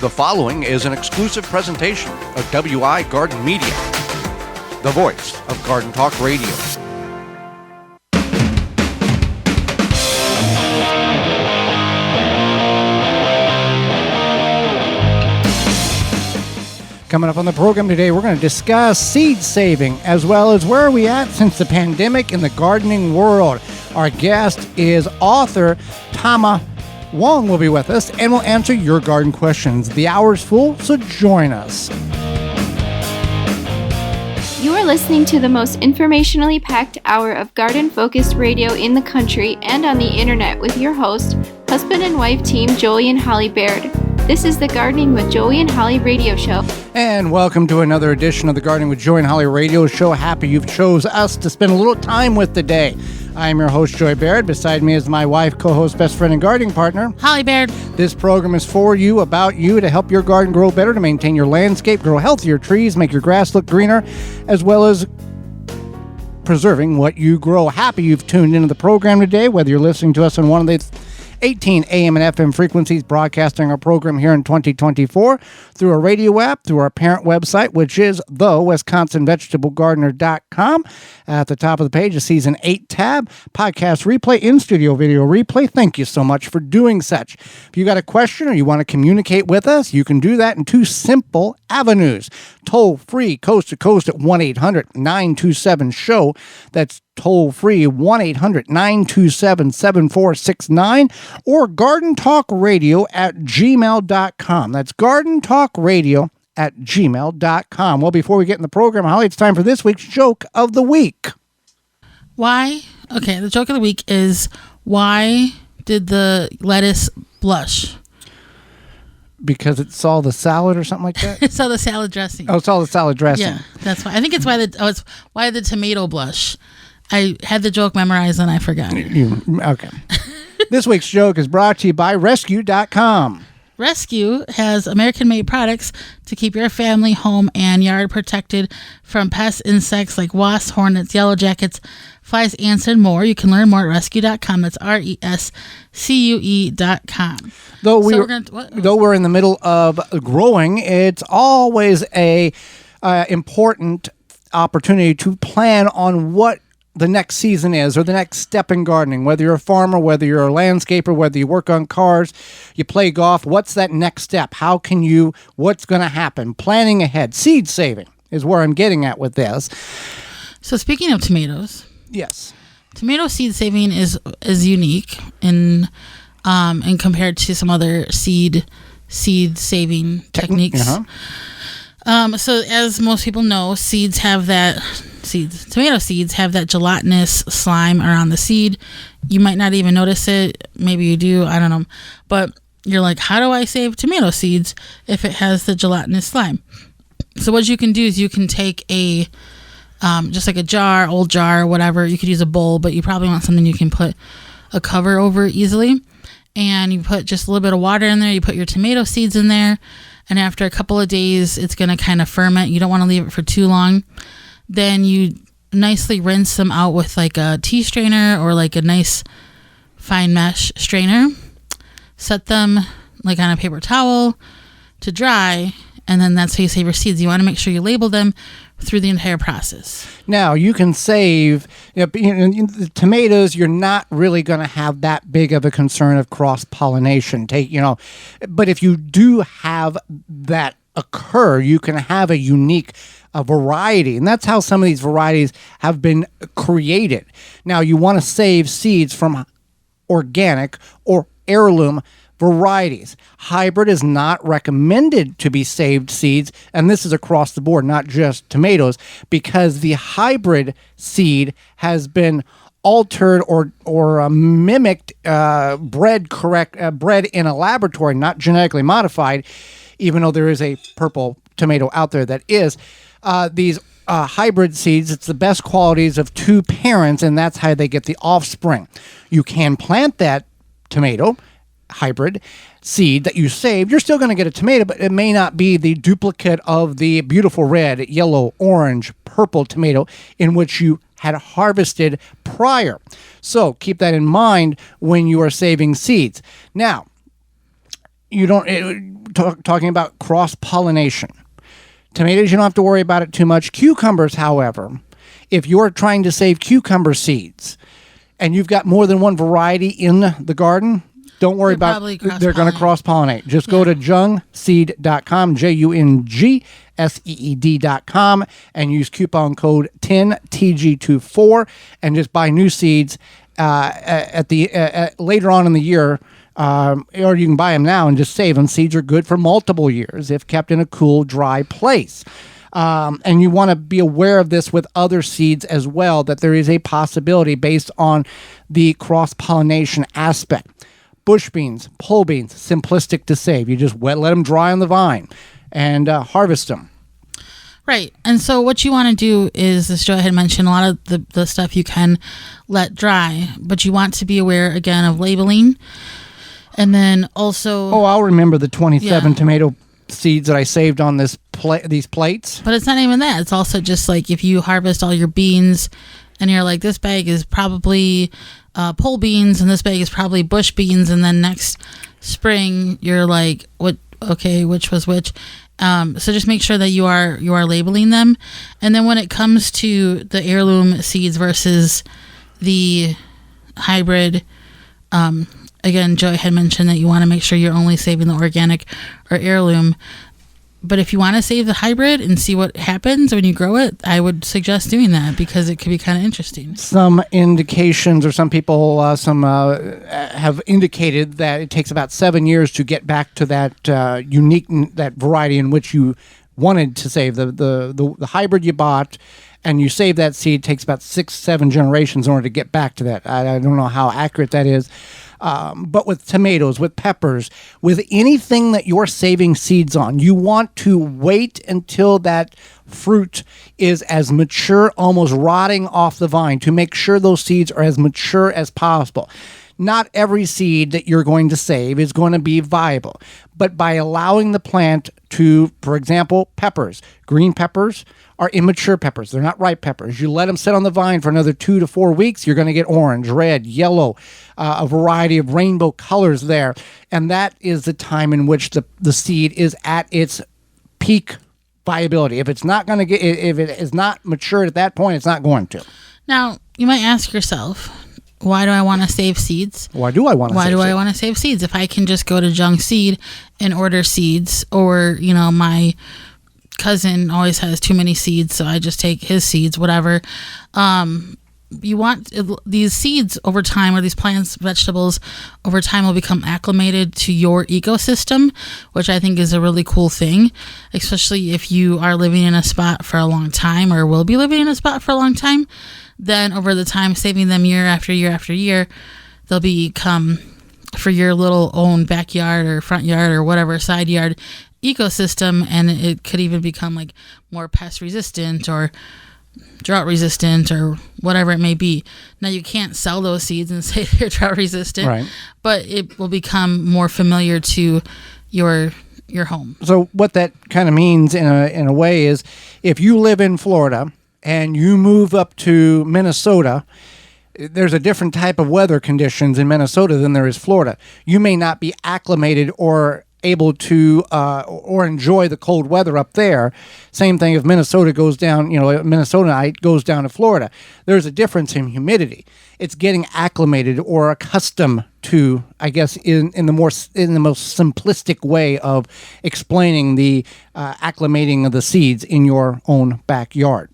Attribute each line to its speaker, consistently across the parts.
Speaker 1: The following is an exclusive presentation of WI Garden Media, the voice of Garden Talk Radio.
Speaker 2: Coming up on the program today, we're going to discuss seed saving, as well as where are we at since the pandemic in the gardening world. Our guest is author Tama Wong will be with us, and we'll answer your garden questions. The hour's full, so join us.
Speaker 3: You are listening to the most informationally packed hour of garden-focused radio in the country and on the internet with your host, husband and wife team Joey and Holly Baird. This is the Gardening with Joey and Holly radio show.
Speaker 2: And welcome to another edition of the Gardening with Joey and Holly radio show. Happy you've chose us to spend a little time with today. I'm your host, Joey Baird. Beside me is my wife, co-host, best friend, and gardening partner,
Speaker 4: Holly Baird.
Speaker 2: This program is for you, about you, to help your garden grow better, to maintain your landscape, grow healthier trees, make your grass look greener, as well as preserving what you grow. Happy you've tuned into the program today, whether you're listening to us on one of the 18 AM and FM frequencies broadcasting our program here in 2024 through our radio app, through our parent website, which is thewisconsinvegetablegardener.com. At the top of the page, a Season 8 tab, podcast replay, in-studio video replay. Thank you so much for doing such. If you got a question or you want to communicate with us, you can do that in two simple avenues. Toll free, coast to coast at 1-800-927-SHOW. That's toll free, 1-800-927-7469, or gardentalkradio@gmail.com. That's gardentalkradio@gmail.com. Well, before we get in the program, Holly, it's time for this week's joke of the week.
Speaker 4: Why? Okay, the joke of the week is, why did the lettuce blush?
Speaker 2: Because it saw the salad or something like that?
Speaker 4: It saw the salad dressing.
Speaker 2: Oh, it saw the salad dressing.
Speaker 4: Yeah, that's why. I think it's why the tomato blush. I had the joke memorized and I forgot.
Speaker 2: Okay. This week's joke is brought to you by Rescue.com.
Speaker 4: Rescue has American-made products to keep your family, home, and yard protected from pest insects like wasps, hornets, yellow jackets, flies, ants, and more. You can learn more at Rescue.com. That's RESCUE.com.
Speaker 2: Though we're in the middle of growing, it's always a important opportunity to plan on what the next season is, or the next step in gardening. Whether you're a farmer, whether you're a landscaper, whether you work on cars, you play golf, what's that next step? What's going to happen? Planning ahead. Seed saving is where I'm getting at with this.
Speaker 4: So speaking of tomatoes.
Speaker 2: Yes.
Speaker 4: Tomato seed saving is unique in compared to some other seed saving techniques.
Speaker 2: Uh-huh.
Speaker 4: So as most people know, tomato seeds have that gelatinous slime around the seed. You might not even notice it. Maybe you do. I don't know. But you're like, how do I save tomato seeds if it has the gelatinous slime? So what you can do is you can take a, just like a jar, old jar, whatever. You could use a bowl, but you probably want something you can put a cover over easily. And you put just a little bit of water in there. You put your tomato seeds in there. And after a couple of days, it's going to kind of ferment. You don't want to leave it for too long. Then you nicely rinse them out with like a tea strainer or like a nice fine mesh strainer. Set them like on a paper towel to dry. And then that's how you save your seeds. You want to make sure you label them through the entire process.
Speaker 2: Now, you can save the tomatoes. You're not really going to have that big of a concern of cross-pollination. But if you do have that occur, you can have a unique variety. And that's how some of these varieties have been created. Now, you want to save seeds from organic or heirloom varieties. Hybrid is not recommended to be saved seeds, and this is across the board, not just tomatoes, because the hybrid seed has been altered or mimicked, bred in a laboratory, not genetically modified, even though there is a purple tomato out there that is. These hybrid seeds, it's the best qualities of two parents, and that's how they get the offspring. You can plant that tomato hybrid seed that you saved. You're still going to get a tomato, but it may not be the duplicate of the beautiful red, yellow, orange, purple tomato in which you had harvested prior. So keep that in mind when you are saving seeds. Now, you don't talking about cross pollination. Tomatoes, you don't have to worry about it too much. Cucumbers, however, if you're trying to save cucumber seeds and you've got more than one variety in the garden, don't worry about they're going to cross-pollinate. Just go to jungseed.com, JUNGSEED.com, and use coupon code 10TG24 and just buy new seeds later on in the year. Or you can buy them now and just save them. Seeds are good for multiple years if kept in a cool, dry place. And you want to be aware of this with other seeds as well, that there is a possibility based on the cross-pollination aspect. Bush beans, pole beans, simplistic to save. You just let them dry on the vine and harvest them.
Speaker 4: Right. And so what you want to do is, as Joe had mentioned, a lot of the stuff you can let dry, but you want to be aware, again, of labeling. And then also...
Speaker 2: Oh, I'll remember the 27 tomato seeds that I saved on these plates.
Speaker 4: But it's not even that. It's also just like if you harvest all your beans and you're like, this bag is probably pole beans and this bag is probably bush beans, and then next spring you're like, what? Okay, which was which? So just make sure that you are labeling them. And then when it comes to the heirloom seeds versus the hybrid, again, Joe had mentioned that you want to make sure you're only saving the organic or heirloom. But if you want to save the hybrid and see what happens when you grow it, I would suggest doing that because it could be kind of interesting.
Speaker 2: Some indications, or some people have indicated that it takes about 7 years to get back to that that variety in which you wanted to save. The hybrid you bought and you save that seed takes about 6-7 generations in order to get back to that. I don't know how accurate that is. But with tomatoes, with peppers, with anything that you're saving seeds on, you want to wait until that fruit is as mature, almost rotting off the vine, to make sure those seeds are as mature as possible. Not every seed that you're going to save is going to be viable, but by allowing the plant to, for example, peppers, green peppers are immature peppers. They're not ripe peppers. You let them sit on the vine for another 2 to 4 weeks, you're going to get orange, red, yellow, a variety of rainbow colors there. And that is the time in which the seed is at its peak viability. If it is not matured at that point, it's not going to.
Speaker 4: Now, you might ask yourself, why do I want to save seeds?
Speaker 2: Why do I want to
Speaker 4: save seeds? If I can just go to Junk Seed and order seeds, or, my cousin always has too many seeds, so I just take his seeds, whatever. You want these seeds over time, or these plants, vegetables over time, will become acclimated to your ecosystem, which I think is a really cool thing, especially if you are living in a spot for a long time, or will be living in a spot for a long time. Then over the time, saving them year after year after year, they'll become, for your little own backyard or front yard or whatever side yard ecosystem, and it could even become like more pest resistant or drought resistant or whatever it may be. Now, you can't sell those seeds and say they're drought resistant,
Speaker 2: right,
Speaker 4: but it will become more familiar to your home.
Speaker 2: So what that kind of means in a way is, if you live in Florida and you move up to Minnesota, there's a different type of weather conditions in Minnesota than there is Florida. You may not be acclimated or able to or enjoy the cold weather up there. Same thing if Minnesota goes down, Minnesota goes down to Florida. There's a difference in humidity. It's getting acclimated or accustomed to, I guess, in the most simplistic way of explaining the acclimating of the seeds in your own backyard.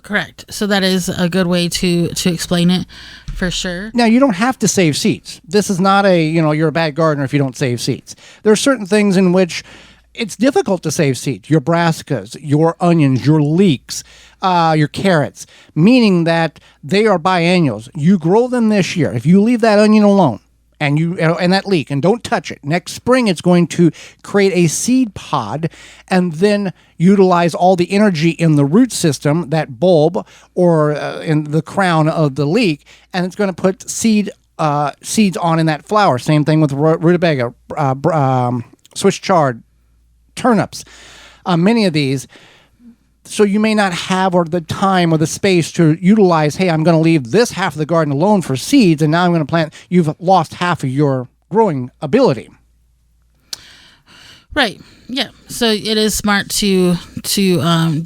Speaker 4: Correct. So that is a good way to explain it, for sure.
Speaker 2: Now, you don't have to save seeds. This is not you're a bad gardener if you don't save seeds. There are certain things in which it's difficult to save seeds. Your brassicas, your onions, your leeks, your carrots, meaning that they are biennials. You grow them this year. If you leave that onion alone, and that leek, and don't touch it, next spring it's going to create a seed pod and then utilize all the energy in the root system, that bulb, or in the crown of the leek, and it's going to put seeds on in that flower. Same thing with rutabaga, Swiss chard, turnips, many of these. So you may not have the time or the space to utilize, hey, I'm going to leave this half of the garden alone for seeds, and now I'm going to plant. You've lost half of your growing ability.
Speaker 4: Right. Yeah. So it is smart to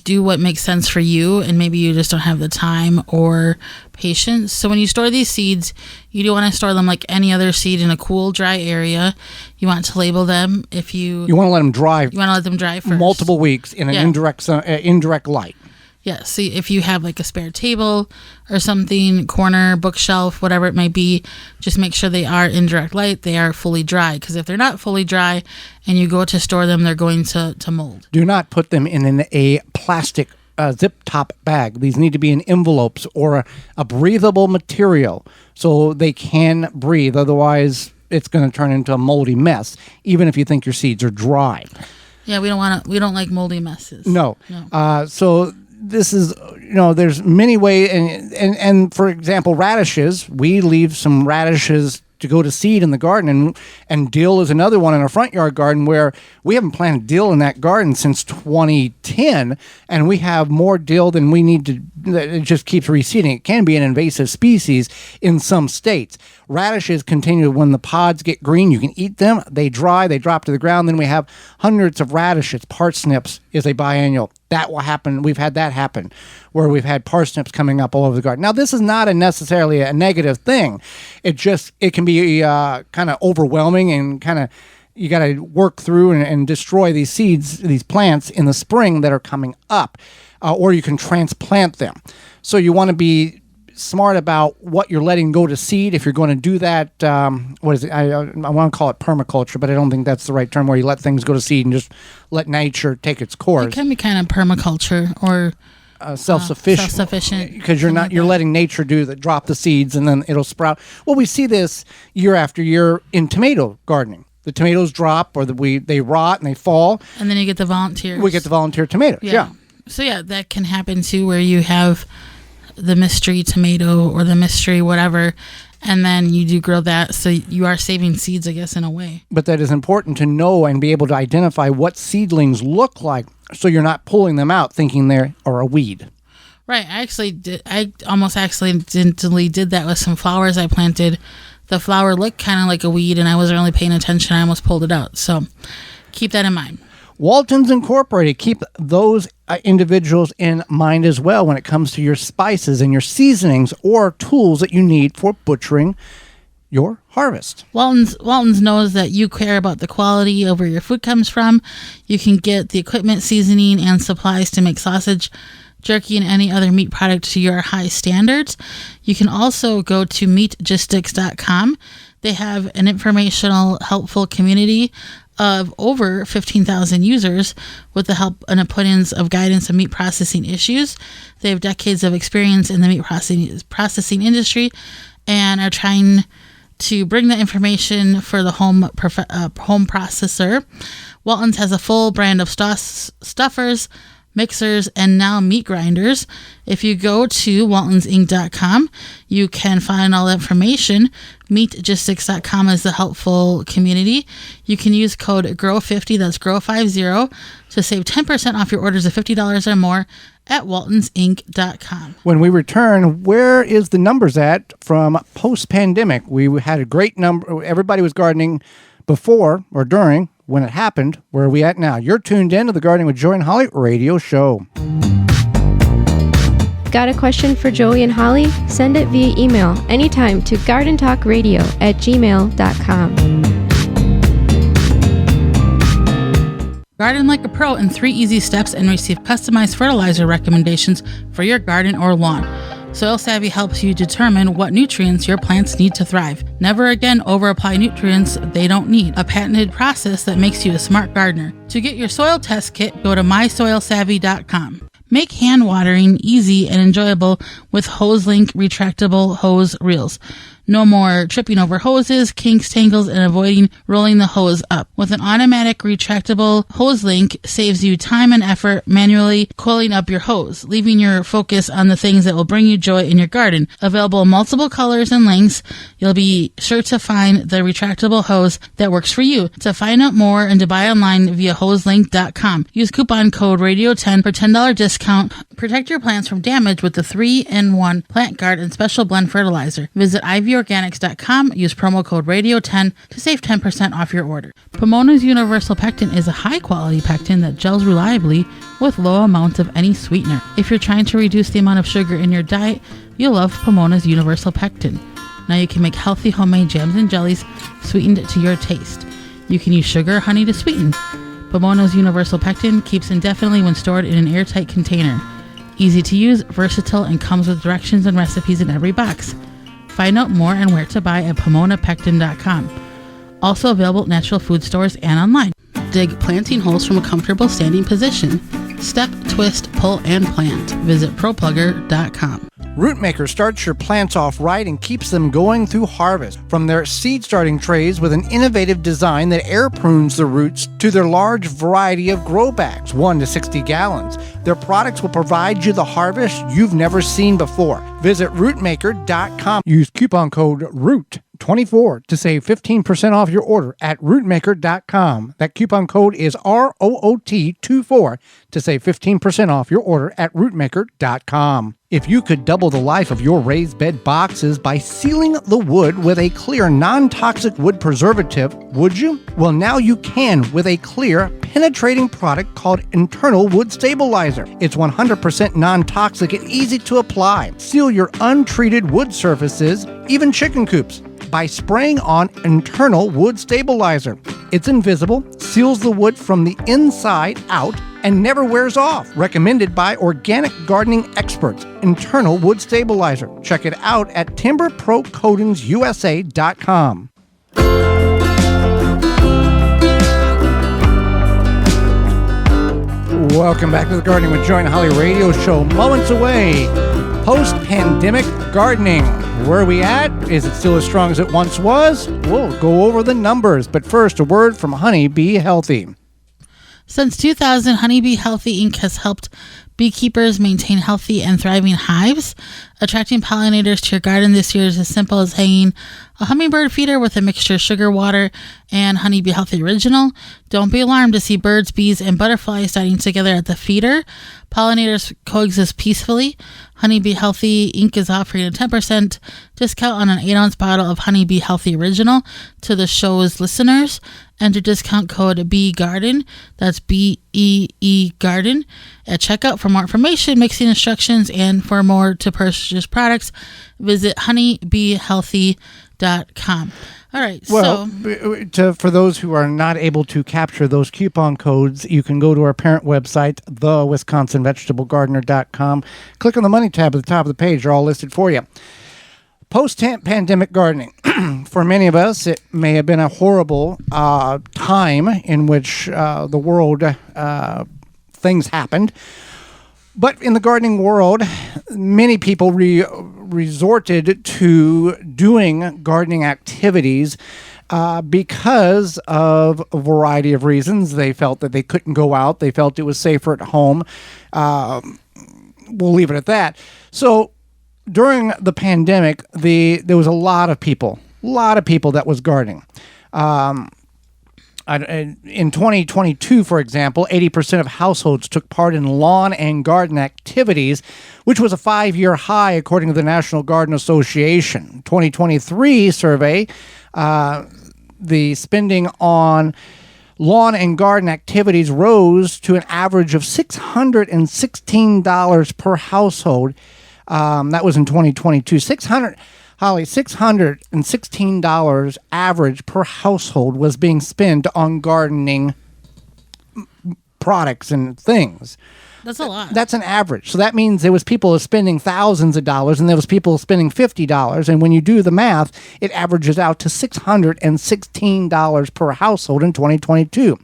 Speaker 4: do what makes sense for you, and maybe you just don't have the time or patience. So when you store these seeds, you do want to store them like any other seed in a cool, dry area. You want to label them. If you
Speaker 2: want to let them dry.
Speaker 4: You want to let them dry first.
Speaker 2: Multiple weeks in an indirect light.
Speaker 4: Yeah, so if you have like a spare table or something, corner, bookshelf, whatever it may be, just make sure they are in direct light, they are fully dry. Because if they're not fully dry and you go to store them, they're going to mold.
Speaker 2: Do not put them in a plastic zip top bag. These need to be in envelopes or a breathable material so they can breathe. Otherwise, it's going to turn into a moldy mess, even if you think your seeds are dry.
Speaker 4: Yeah, we don't like moldy messes.
Speaker 2: No. So this is, there's many ways, and for example, radishes, we leave some radishes to go to seed in the garden, and dill is another one in our front yard garden where we haven't planted dill in that garden since 2010, and we have more dill than we need to. It just keeps reseeding. It can be an invasive species in some states. Radishes continue, when the pods get green, you can eat them. They dry, they drop to the ground. Then we have hundreds of radishes. Parsnips is a biennial. That will happen. We've had that happen where we've had parsnips coming up all over the garden. Now, this is not necessarily a negative thing. It can be kind of overwhelming, and kind of you got to work through and destroy these seeds, these plants in the spring that are coming up, or you can transplant them. So you want to be smart about what you're letting go to seed. If you're going to do that, what is it? I want to call it permaculture, but I don't think that's the right term, where you let things go to seed and just let nature take its course.
Speaker 4: It can be kind of permaculture or
Speaker 2: self-sufficient, because you're letting nature drop the seeds and then it'll sprout. Well, we see this year after year in tomato gardening. The tomatoes drop, or they rot and they fall,
Speaker 4: and then you get the volunteers.
Speaker 2: We get the volunteer tomatoes. Yeah.
Speaker 4: So that can happen too, where you have the mystery tomato or the mystery whatever, and then you do grow that, so you are saving seeds, I guess, in a way. But
Speaker 2: that is important to know and be able to identify what seedlings look like, so you're not pulling them out thinking they are a weed.
Speaker 4: Right. I almost accidentally did that with some flowers I planted. The flower looked kind of like a weed, and I wasn't really paying attention. I almost pulled it out. So keep that in mind.
Speaker 2: Walton's Incorporated, keep those individuals in mind as well when it comes to your spices and your seasonings or tools that you need for butchering your harvest.
Speaker 4: Walton's knows that you care about the quality of where your food comes from. You can get the equipment, seasoning, and supplies to make sausage, jerky, and any other meat product to your high standards. You can also go to meatgistics.com. They have an informational, helpful community of over 15,000 users with the help and opinions of guidance of meat processing issues. They have decades of experience in the meat processing industry and are trying to bring the information for the home processor. Walton's has a full brand of stuffers, mixers, and now meat grinders. If you go to waltonsinc.com, you can find all the information. Meatgistics.com is the helpful community. You can use code GROW50, that's GROW50, to save 10% off your orders of $50 or more at waltonsinc.com.
Speaker 2: When we return, where is the numbers at from post-pandemic? We had a great number. Everybody was gardening before or during when it happened. Where are we at now? You're tuned in to the Gardening with Joey and Holly radio show.
Speaker 3: Got a question for Joey and Holly? Send it via email anytime to gardentalkradio@gmail.com.
Speaker 4: Garden like a pro in 3 easy steps and receive customized fertilizer recommendations for your garden or lawn. Soil Savvy helps you determine what nutrients your plants need to thrive. Never again over-apply nutrients they don't need. A patented process that makes you a smart gardener. To get your soil test kit, go to mysoilsavvy.com. Make hand watering easy and enjoyable with HoseLink retractable hose reels. No more tripping over hoses, kinks, tangles, and avoiding rolling the hose up. With an automatic retractable HoseLink saves you time and effort manually coiling up your hose, leaving your focus on the things that will bring you joy in your garden. Available in multiple colors and lengths, you'll be sure to find the retractable hose that works for you. To find out more and to buy online via hoselink.com. Use coupon code RADIO10 for $10 discount. Protect your plants from damage with the 3-in-1 Plant Guard and Special Blend Fertilizer. Visit honeybeeorganics.com. Use promo code radio10 to save 10% off your order. Pomona's Universal Pectin is a high-quality pectin that gels reliably with low amounts of any sweetener. If you're trying to reduce the amount of sugar in your diet, you'll love Pomona's Universal Pectin. Now you can make healthy homemade jams and jellies sweetened to your taste. You can use sugar or honey to sweeten. Pomona's Universal Pectin keeps indefinitely when stored in an airtight container. Easy to use, versatile, and comes with directions and recipes in every box. Find out more and where to buy at PomonaPectin.com. Also available at natural food stores and online. Dig planting holes from a comfortable standing position. Step, twist, pull, and plant. Visit ProPlugger.com.
Speaker 2: Rootmaker starts your plants off right and keeps them going through harvest. From their seed starting trays with an innovative design that air prunes the roots to their large variety of grow bags, 1 to 60 gallons. Their products will provide you the harvest you've never seen before. Visit rootmaker.com. Use coupon code ROOT24 to save 15% off your order at rootmaker.com. That coupon code is ROOT24 to save 15% off your order at rootmaker.com. If you could double the life of your raised bed boxes by sealing the wood with a clear, non-toxic wood preservative, would you? Well, now you can with a clear, penetrating product called Internal Wood Stabilizer. It's 100% non-toxic and easy to apply. Seal your untreated wood surfaces, even chicken coops, by spraying on Internal Wood Stabilizer. It's invisible, seals the wood from the inside out, and never wears off. Recommended by organic gardening experts, Internal Wood Stabilizer. Check it out at timberprocoatingsusa.com. Welcome back to the Gardening with Joy and Holly radio show. Moments away, post-pandemic gardening. Where are we at? Is it still as strong as it once was? We'll go over the numbers. But first, a word from Honey Bee Healthy.
Speaker 4: Since 2000, Honeybee Healthy Inc. has helped beekeepers maintain healthy and thriving hives. Attracting pollinators to your garden this year is as simple as hanging a hummingbird feeder with a mixture of sugar, water, and Honeybee Healthy Original. Don't be alarmed to see birds, bees, and butterflies dining together at the feeder. Pollinators coexist peacefully. Honeybee Healthy Inc. is offering a 10% discount on an 8-ounce bottle of Honeybee Healthy Original to the show's listeners. Enter discount code BEEGARDEN, that's BEE Garden, at checkout. For more information, mixing instructions, and for more to purchase products, visit honeybeehealthy.com. All right.
Speaker 2: Well, for those who are not able to capture those coupon codes, you can go to our parent website, thewisconsinvegetablegardener.com. Click on the Money tab at the top of the page. They're all listed for you. Post-pandemic gardening. For many of us, it may have been a horrible time in which the world, things happened. But in the gardening world, many people resorted to doing gardening activities because of a variety of reasons. They felt that they couldn't go out. They felt it was safer at home. We'll leave it at that. So during the pandemic, there was a lot of people that was gardening. In 2022, for example, 80% of households took part in lawn and garden activities, which was a 5-year high according to the National Garden Association. 2023 survey, the spending on lawn and garden activities rose to an average of $616 per household. That was in 2022. $616 average per household was being spent on gardening products and things.
Speaker 4: That's a lot.
Speaker 2: That's an average. So that means there was people spending thousands of dollars and there was people spending $50. And when you do the math, it averages out to $616 per household in 2022.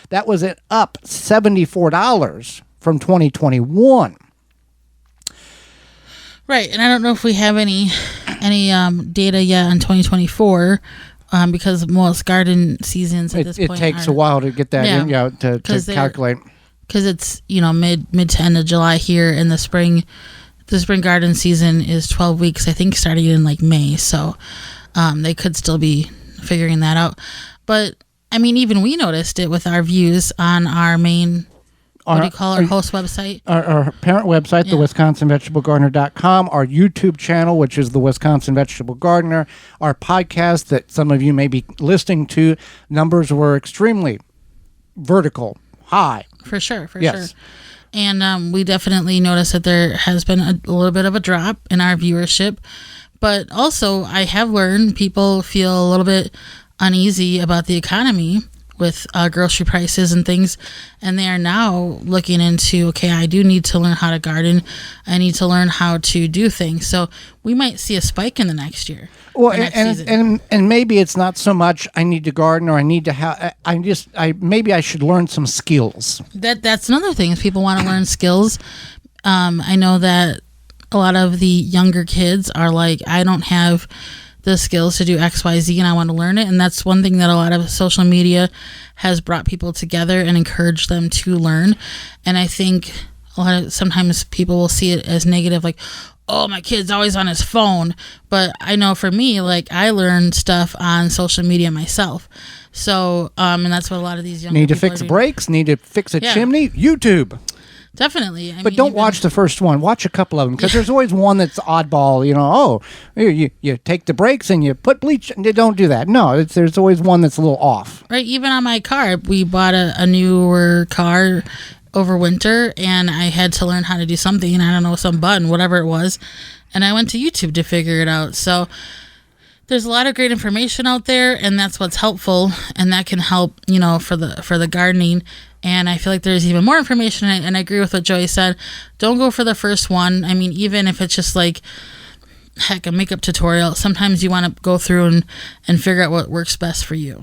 Speaker 2: That was up $74 from 2021.
Speaker 4: Right, and I don't know if we have any data yet on 2024 because most garden seasons at this point
Speaker 2: it takes a while to get that in, to calculate.
Speaker 4: Because it's mid to end of July here, and the spring garden season is 12 weeks, I think, starting in like May. So they could still be figuring that out. But I mean, even we noticed it with our views on our main what do you call our host website?
Speaker 2: Our parent website, the WisconsinVegetableGardener.com, our YouTube channel, which is the Wisconsin Vegetable Gardener, our podcast that some of you may be listening to. Numbers were extremely vertical, high.
Speaker 4: For sure. And we definitely noticed that there has been a little bit of a drop in our viewership. But also, I have learned people feel a little bit uneasy about the economy with grocery prices and things, and they are now looking into, okay, I do need to learn how to garden. I need to learn how to do things. So we might see a spike in the next year.
Speaker 2: Well, and maybe it's not so much I need to garden or I need to have. Maybe I should learn some skills.
Speaker 4: That's another thing is people want to learn skills. I know that a lot of the younger kids are like, I don't have the skills to do XYZ and I want to learn it. And that's one thing that a lot of social media has brought people together and encouraged them to learn. And I think sometimes people will see it as negative, like, oh, my kid's always on his phone. But I know for me, like, I learned stuff on social media myself. So, and that's what a lot of these young people
Speaker 2: need to fix brakes, need to fix a chimney, YouTube.
Speaker 4: Definitely.
Speaker 2: But don't watch the first one. Watch a couple of them because there's always one that's oddball. You take the brakes and you put bleach. And you don't do that. No, there's always one that's a little off.
Speaker 4: Right. Even on my car, we bought a newer car over winter and I had to learn how to do something. I don't know, some button, whatever it was. And I went to YouTube to figure it out. So there's a lot of great information out there and that's what's helpful. And that can help, for the gardening. And I feel like there's even more information, and I agree with what Joey said. Don't go for the first one. I mean, even if it's just like, heck, a makeup tutorial, sometimes you want to go through and figure out what works best for you.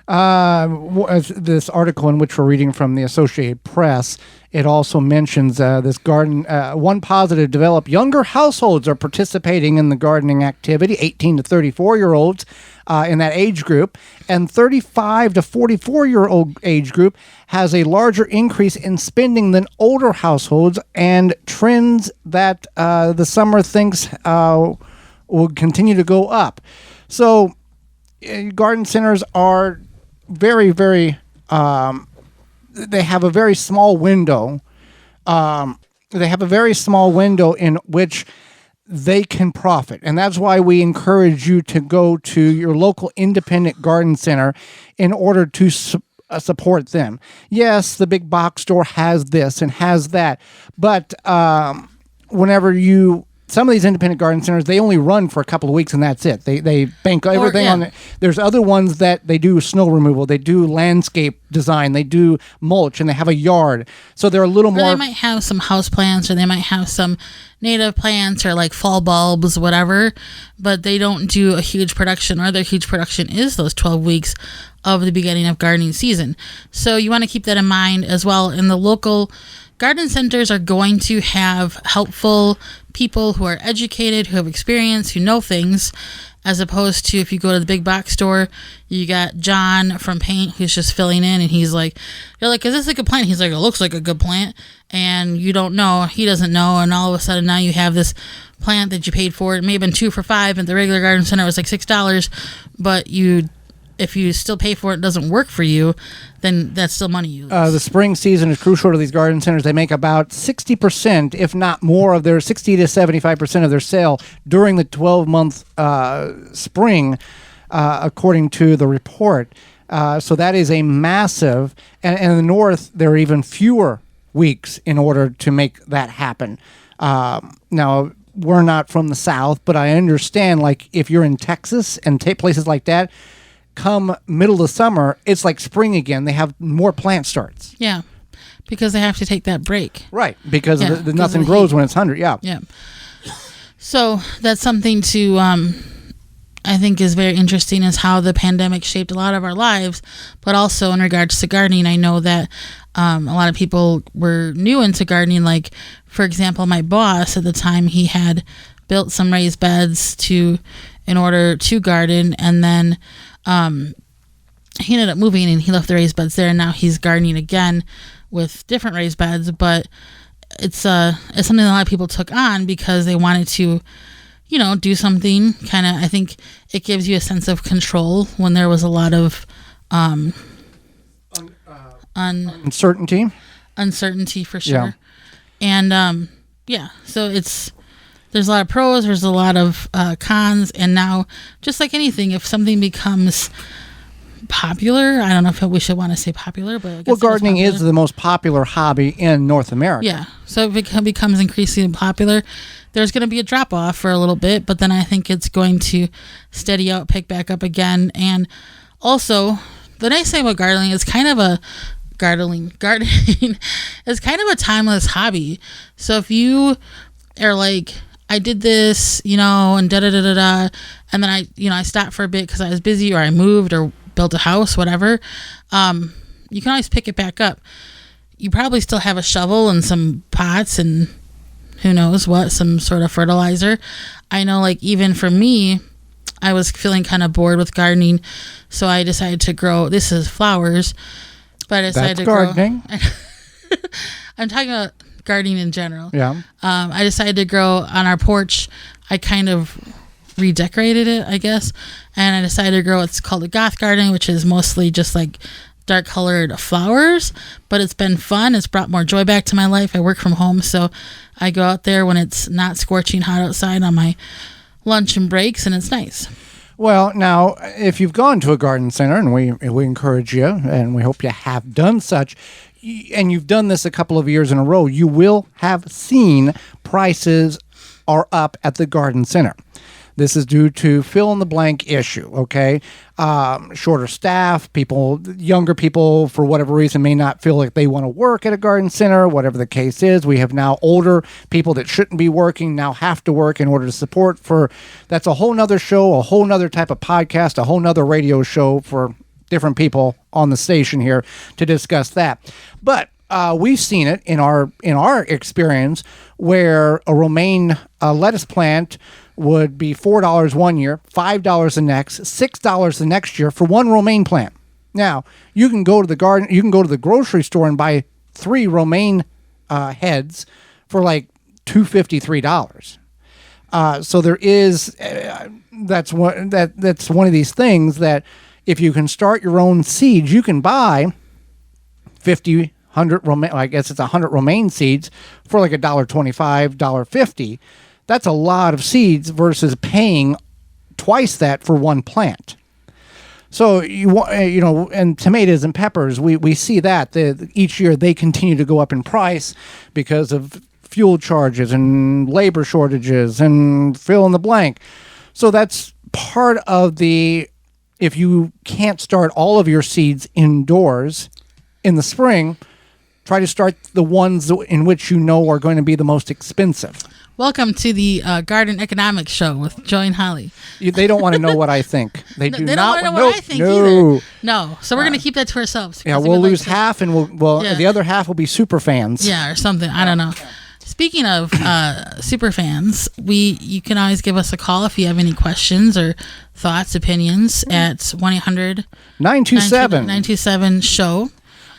Speaker 2: This article in which we're reading from the Associated Press, it also mentions this garden. One positive developed. Younger households are participating in the gardening activity, 18 to 34-year-olds in that age group, and 35 to 44-year-old age group has a larger increase in spending than older households, and trends that the summer thinks will continue to go up. So garden centers are very, very, they have a very small window. They have a very small window in which they can profit. And that's why we encourage you to go to your local independent garden center in order to support them. Yes, the big box store has this and has that. But some of these independent garden centers, they only run for a couple of weeks and that's it. They bank everything on it. There's other ones that they do snow removal, they do landscape design, they do mulch, and they have a yard. So they're a little more.
Speaker 4: They might have some house plants, or they might have some native plants, or like fall bulbs, whatever. But they don't do a huge production, or their huge production is those 12 weeks of the beginning of gardening season. So you want to keep that in mind as well. In the local garden centers are going to have helpful people who are educated, who have experience, who know things, as opposed to if you go to the big box store, you got John from Paint who's just filling in, and he's like, you're like, is this a good plant? He's like, it looks like a good plant, and you don't know, he doesn't know, and all of a sudden now you have this plant that you paid for. It may have been $2 for $5 at the regular garden center, it was like $6, but if you still pay for it, it doesn't work for you, then that's still money you lose.
Speaker 2: The spring season is crucial to these garden centers. They make about 60%, if not more, of their 60 to 75% of their sale during the 12-month spring, according to the report. So that is a massive, and in the north, there are even fewer weeks in order to make that happen. Now, we're not from the south, but I understand, like, if you're in Texas and places like that, come middle of summer, it's like spring again. They have more plant starts.
Speaker 4: Yeah, because they have to take that break.
Speaker 2: Right, because nothing grows when it's 100. Yeah.
Speaker 4: Yeah. So that's something to, I think is very interesting, is how the pandemic shaped a lot of our lives. But also in regards to gardening, I know that a lot of people were new into gardening. Like, for example, my boss at the time, he had built some raised beds in order to garden, and then he ended up moving and he left the raised beds there, and now he's gardening again with different raised beds. But it's something that a lot of people took on because they wanted to, do something kind of. I think it gives you a sense of control when there was a lot of uncertainty uncertainty for sure. And so there's a lot of pros, there's a lot of cons, and now, just like anything, if something becomes popular, I don't know if we should want to say popular, but I guess
Speaker 2: gardening is the most popular hobby in North America.
Speaker 4: Yeah, so if it becomes increasingly popular, there's going to be a drop off for a little bit, but then I think it's going to steady out, pick back up again. And also, the nice thing about gardening is kind of a gardening is kind of a timeless hobby. So if you are like, I did this, and da-da-da-da-da, and then I stopped for a bit because I was busy, or I moved or built a house, whatever, you can always pick it back up. You probably still have a shovel and some pots and who knows what, some sort of fertilizer. I know, like, even for me, I was feeling kind of bored with gardening, so I decided to grow, this is flowers, but I decided to
Speaker 2: gardening.
Speaker 4: grow. I'm talking about gardening in general.
Speaker 2: Yeah.
Speaker 4: I decided to grow on our porch. I kind of redecorated it, I guess, and I decided to grow, it's called a goth garden, which is mostly just like dark colored flowers, but it's been fun. It's brought more joy back to my life. I work from home, so I go out there when it's not scorching hot outside on my lunch and breaks, and it's nice.
Speaker 2: Well, now, if you've gone to a garden center, and we encourage you, and we hope you have done such, and you've done this a couple of years in a row, you will have seen prices are up at the garden center. This is due to fill-in-the-blank issue, okay? Shorter staff, younger people, for whatever reason, may not feel like they want to work at a garden center, whatever the case is. We have now older people that shouldn't be working now have to work in order to support that's a whole nother show, a whole nother type of podcast, a whole nother radio show for different people on the station here to discuss that. But we've seen it in our experience where a romaine lettuce plant would be $4 one year, $5 the next, $6 the next year for one romaine plant. Now, you can go to the grocery store and buy 3 romaine heads for like $2.53. So there is that's one of these things that if you can start your own seeds, you can buy 100 romaine. I guess it's 100 romaine seeds for like $1.25, $1.50. That's a lot of seeds versus paying twice that for one plant. So and tomatoes and peppers, we see that each year they continue to go up in price because of fuel charges and labor shortages and fill in the blank. So that's part of if you can't start all of your seeds indoors in the spring, try to start the ones in which are going to be the most expensive.
Speaker 4: Welcome to the Garden Economics Show with Joy and Holly.
Speaker 2: They don't want to know what I think. They
Speaker 4: don't want to know what I think either. No. So we're going to keep that to ourselves.
Speaker 2: Yeah, we'll lose half, and the other half will be super fans.
Speaker 4: Yeah, or something. I don't know. Speaking of super fans, you can always give us a call if you have any questions or thoughts, opinions at 1-800-927-SHOW.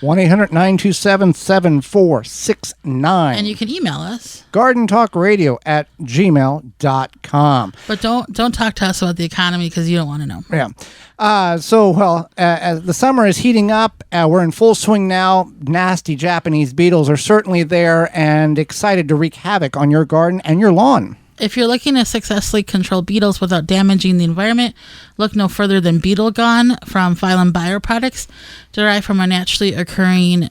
Speaker 4: 1-800-927-7469. And you can email us.
Speaker 2: gardentalkradio@gmail.com.
Speaker 4: But don't talk to us about the economy because you don't want to know.
Speaker 2: Yeah. As the summer is heating up, we're in full swing now. Nasty Japanese beetles are certainly there and excited to wreak havoc on your garden and your lawn.
Speaker 4: If you're looking to successfully control beetles without damaging the environment, look no further than Beetle Gone from Phylum Bioproducts. Derived from a naturally occurring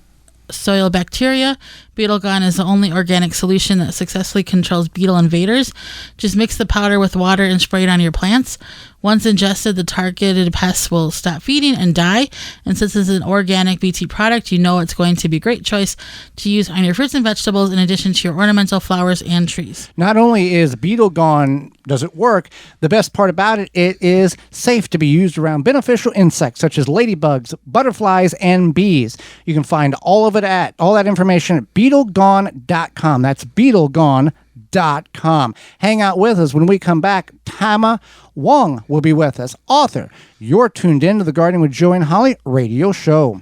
Speaker 4: soil bacteria, Beetle Gone is the only organic solution that successfully controls beetle invaders. Just mix the powder with water and spray it on your plants. Once ingested, the targeted pests will stop feeding and die. And since it's an organic BT product, it's going to be a great choice to use on your fruits and vegetables in addition to your ornamental flowers and trees.
Speaker 2: Not only is Beetle Gone, does it work, the best part about it is safe to be used around beneficial insects such as ladybugs, butterflies, and bees. You can find all that information at BeetleGone.com. That's BeetleGone.com. Hang out with us when we come back. Tama Wong will be with us, author. You're tuned in to the Gardening with Joey and Holly radio show.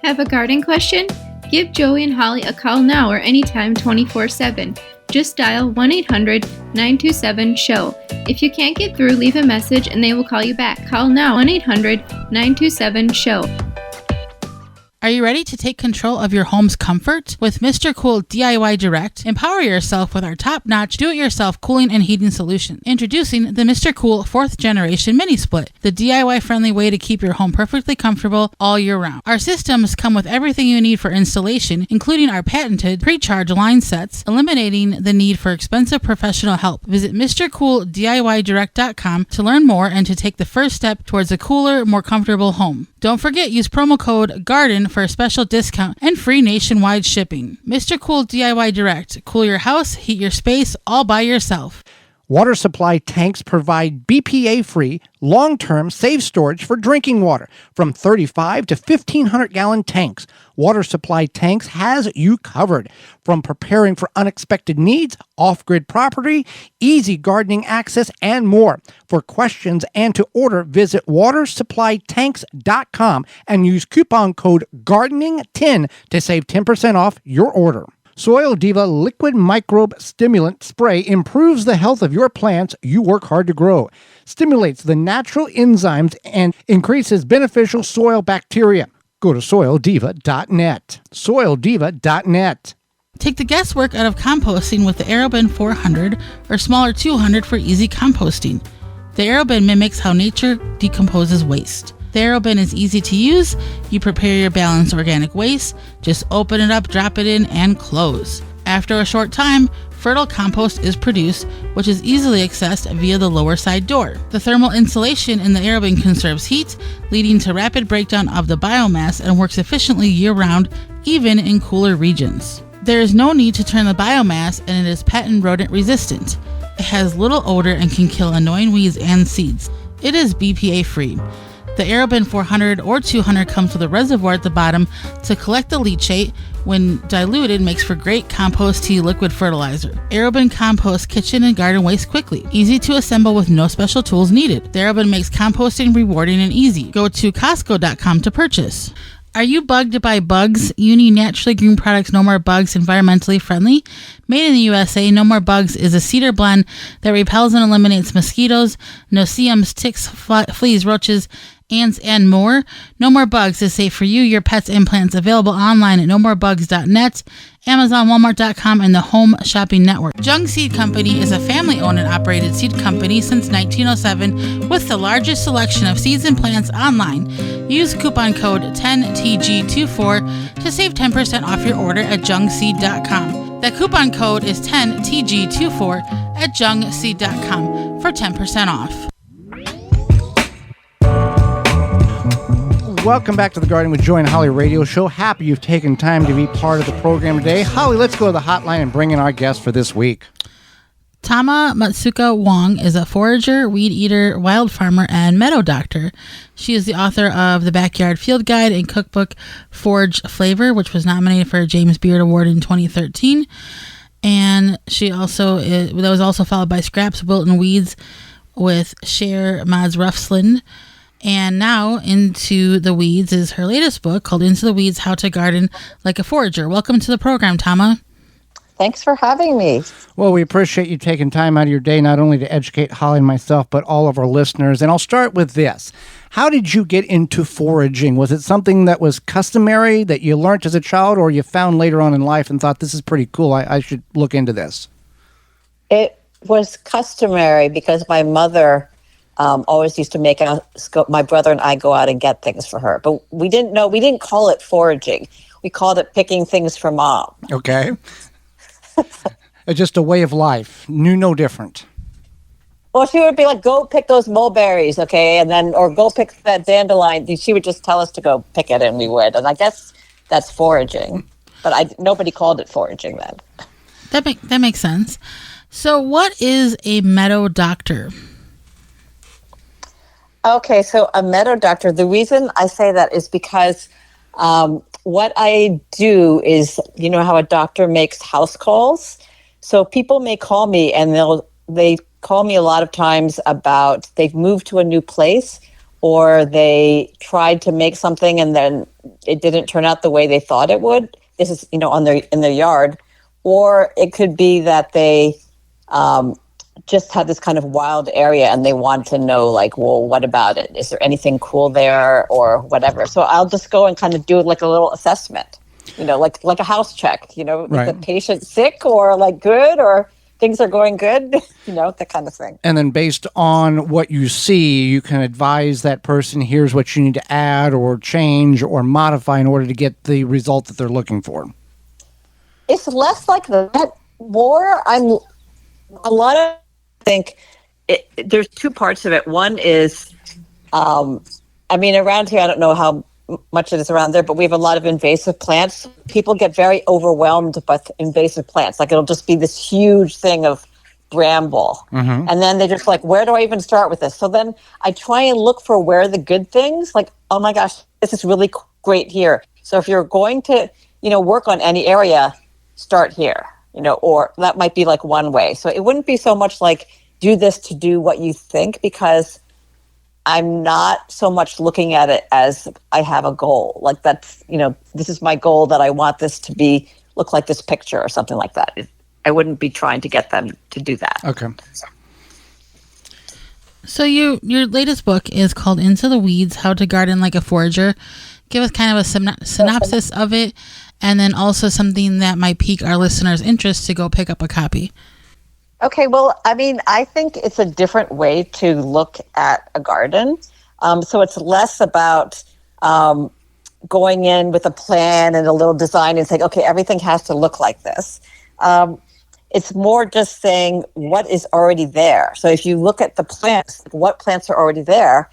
Speaker 3: Have a garden question? Give Joey and Holly a call now or anytime 24/7. Just dial 1-800-927-SHOW. If you can't get through, leave a message and they will call you back. Call now 1-800-927-SHOW.
Speaker 4: Are you ready to take control of your home's comfort? With Mr. Cool DIY Direct, empower yourself with our top-notch do-it-yourself cooling and heating solution. Introducing the Mr. Cool 4th Generation Mini Split, the DIY-friendly way to keep your home perfectly comfortable all year round. Our systems come with everything you need for installation, including our patented pre-charge line sets, eliminating the need for expensive professional help. Visit MrCoolDIYDirect.com to learn more and to take the first step towards a cooler, more comfortable home. Don't forget, use promo code GARDEN for a special discount and free nationwide shipping. Mr. Cool DIY Direct. Cool your house, heat your space, all by yourself.
Speaker 2: Water supply tanks provide BPA-free, long-term safe storage for drinking water from 35 to 1,500-gallon tanks. Water supply tanks has you covered. From preparing for unexpected needs, off-grid property, easy gardening access, and more. For questions and to order, visit watersupplytanks.com and use coupon code GARDENING10 to save 10% off your order. Soil Diva Liquid Microbe Stimulant Spray improves the health of your plants you work hard to grow, stimulates the natural enzymes, and increases beneficial soil bacteria. Go to soildiva.net. Soildiva.net.
Speaker 4: Take the guesswork out of composting with the AeroBin 400 or smaller 200 for easy composting. The AeroBin mimics how nature decomposes waste. The AeroBin is easy to use. You prepare your balanced organic waste, just open it up, drop it in, and close. After a short time, fertile compost is produced, which is easily accessed via the lower side door. The thermal insulation in the AeroBin conserves heat, leading to rapid breakdown of the biomass and works efficiently year-round, even in cooler regions. There is no need to turn the biomass, and it is patent rodent resistant. It has little odor and can kill annoying weeds and seeds. It is BPA-free. The AeroBin 400 or 200 comes with a reservoir at the bottom to collect the leachate. When diluted, makes for great compost tea liquid fertilizer. AeroBin composts kitchen and garden waste quickly. Easy to assemble with no special tools needed. The AeroBin makes composting rewarding and easy. Go to Costco.com to purchase. Are you bugged by bugs? You need naturally green products, No More Bugs, environmentally friendly. Made in the USA, No More Bugs is a cedar blend that repels and eliminates mosquitoes, no-see-ums, ticks, fleas, roaches, ants, and more. No More Bugs is safe for you, your pets, and plants. Available online at nomorebugs.net, Amazon, Walmart.com, and the Home Shopping Network. Jung Seed Company is a family-owned and operated seed company since 1907 with the largest selection of seeds and plants online. Use coupon code 10TG24 to save 10% off your order at jungseed.com. The coupon code is 10TG24 at jungseed.com for 10% off.
Speaker 2: Welcome back to the Garden with Joy and Holly radio show. Happy you've taken time to be part of the program today. Holly, let's go to the hotline and bring in our guest for this week.
Speaker 4: Tama Matsuoka Wong is a forager, weed eater, wild farmer, and meadow doctor. She is the author of the Backyard Field Guide and cookbook Forage Flavor, which was nominated for a James Beard Award in 2013. And that was also followed by Scraps, Wilton Weeds with Cher Mads Ruffsland. And now Into the Weeds is her latest book called Into the Weeds, How to Garden Like a Forager. Welcome to the program, Tama.
Speaker 5: Thanks for having me.
Speaker 2: Well, we appreciate you taking time out of your day, not only to educate Holly and myself, but all of our listeners. And I'll start with this. How did you get into foraging? Was it something that was customary that you learned as a child, or you found later on in life and thought, this is pretty cool, I should look into this?
Speaker 5: It was customary because my mother always used to make us go, my brother and I go out and get things for her. But we didn't call it foraging. We called it picking things for Mom.
Speaker 2: Okay. It's just a way of life. Knew no different.
Speaker 5: Well, she would be like, go pick those mulberries, okay? And then, or go pick that dandelion. She would just tell us to go pick it, and we would. And I guess that's foraging. But nobody called it foraging then.
Speaker 4: That makes sense. So what is a meadow doctor?
Speaker 5: Okay, so a meadow doctor, the reason I say that is because what I do is, you know how a doctor makes house calls? So people may call me, and they call me a lot of times about they've moved to a new place, or they tried to make something and then it didn't turn out the way they thought it would. This is, in their yard. Or it could be that they just had this kind of wild area and they want to know, like, well, what about it? Is there anything cool there or whatever? So I'll just go and kind of do like a little assessment, like a house check, is the patient sick or like good or things are going good, that kind of thing.
Speaker 2: And then based on what you see, you can advise that person, here's what you need to add or change or modify in order to get the result that they're looking for.
Speaker 5: It's less like that. More, I think there's two parts of it. One is, around here, I don't know how much it is around there, but we have a lot of invasive plants. People get very overwhelmed by invasive plants. Like it'll just be this huge thing of bramble. Mm-hmm. And then they're just like, where do I even start with this? So then I try and look for where the good things, like, oh my gosh, this is really great here. So if you're going to, work on any area, start here, or that might be like one way. So it wouldn't be so much like do this to do what you think, because I'm not so much looking at it as I have a goal. Like that's, this is my goal that I want this to look like this picture or something like that. I wouldn't be trying to get them to do that.
Speaker 2: Okay.
Speaker 4: So your latest book is called Into the Weeds, How to Garden Like a Forager. Give us kind of a synopsis of it, and then also something that might pique our listeners' interest to go pick up a copy.
Speaker 5: Okay, well, I think it's a different way to look at a garden. So it's less about going in with a plan and a little design and saying, okay, everything has to look like this. It's more just saying what is already there. So if you look at the plants, what plants are already there,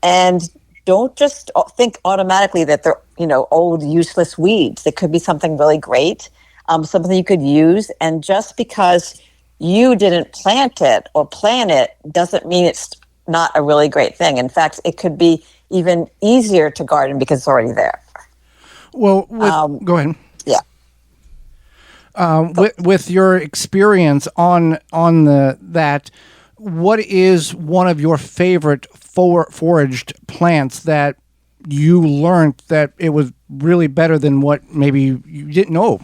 Speaker 5: and don't just think automatically that they're, old, useless weeds. It could be something really great, something you could use. And just because you didn't plant it or plan it doesn't mean it's not a really great thing. In fact, it could be even easier to garden because it's already there.
Speaker 2: Well, go ahead.
Speaker 5: Yeah.
Speaker 2: With your experience on that, what is one of your favorite foraged plants that you learned that it was really better than what maybe you didn't know?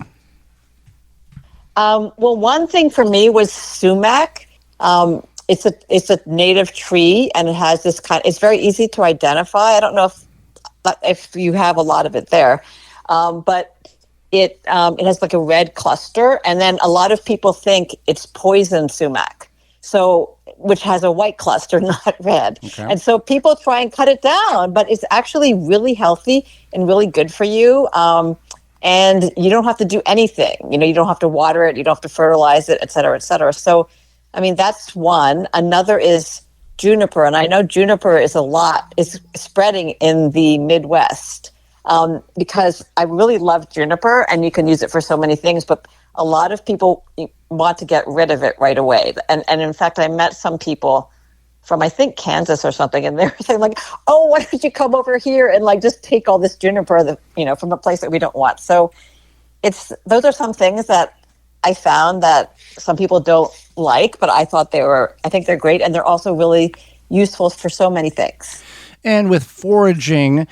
Speaker 5: Well, one thing for me was sumac. It's a native tree, and it has this it's very easy to identify. I don't know if you have a lot of it there, but it has like a red cluster, and then a lot of people think it's poison sumac, which has a white cluster, not red. Okay. And so people try and cut it down, but it's actually really healthy and really good for you. And you don't have to do anything. You don't have to water it. You don't have to fertilize it, et cetera, et cetera. So, that's one. Another is juniper. And I know juniper is spreading in the Midwest because I really love juniper, and you can use it for so many things. But a lot of people want to get rid of it right away. And in fact, I met some people from, I think, Kansas or something, and they were saying like, oh, why don't you come over here and like just take all this juniper from a place that we don't want. So those are some things that I found that some people don't like, but I think they're great, and they're also really useful for so many things.
Speaker 2: And with foraging,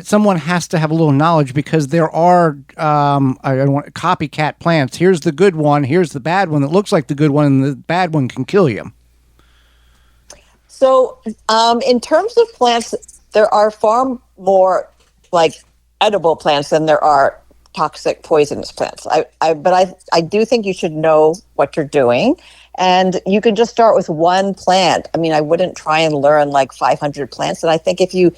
Speaker 2: someone has to have a little knowledge, because there are I don't want copycat plants. Here's the good one, here's the bad one that looks like the good one, and the bad one can kill you.
Speaker 5: So in terms of plants, there are far more like edible plants than there are toxic, poisonous plants. But I do think you should know what you're doing, and you can just start with one plant. I wouldn't try and learn like 500 plants. And I think if you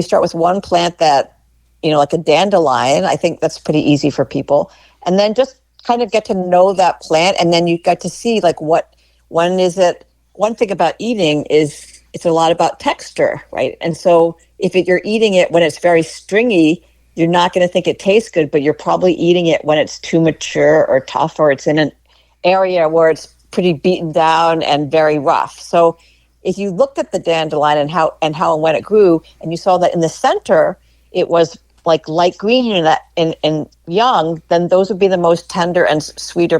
Speaker 5: start with one plant that, like a dandelion, I think that's pretty easy for people. And then just kind of get to know that plant, and then you get to see like when is it. One thing about eating is it's a lot about texture, right? And so if you're eating it when it's very stringy, you're not going to think it tastes good, but you're probably eating it when it's too mature or tough, or it's in an area where it's pretty beaten down and very rough. So if you looked at the dandelion and how and when it grew, and you saw that in the center it was like light green and young, then those would be the most tender and sweeter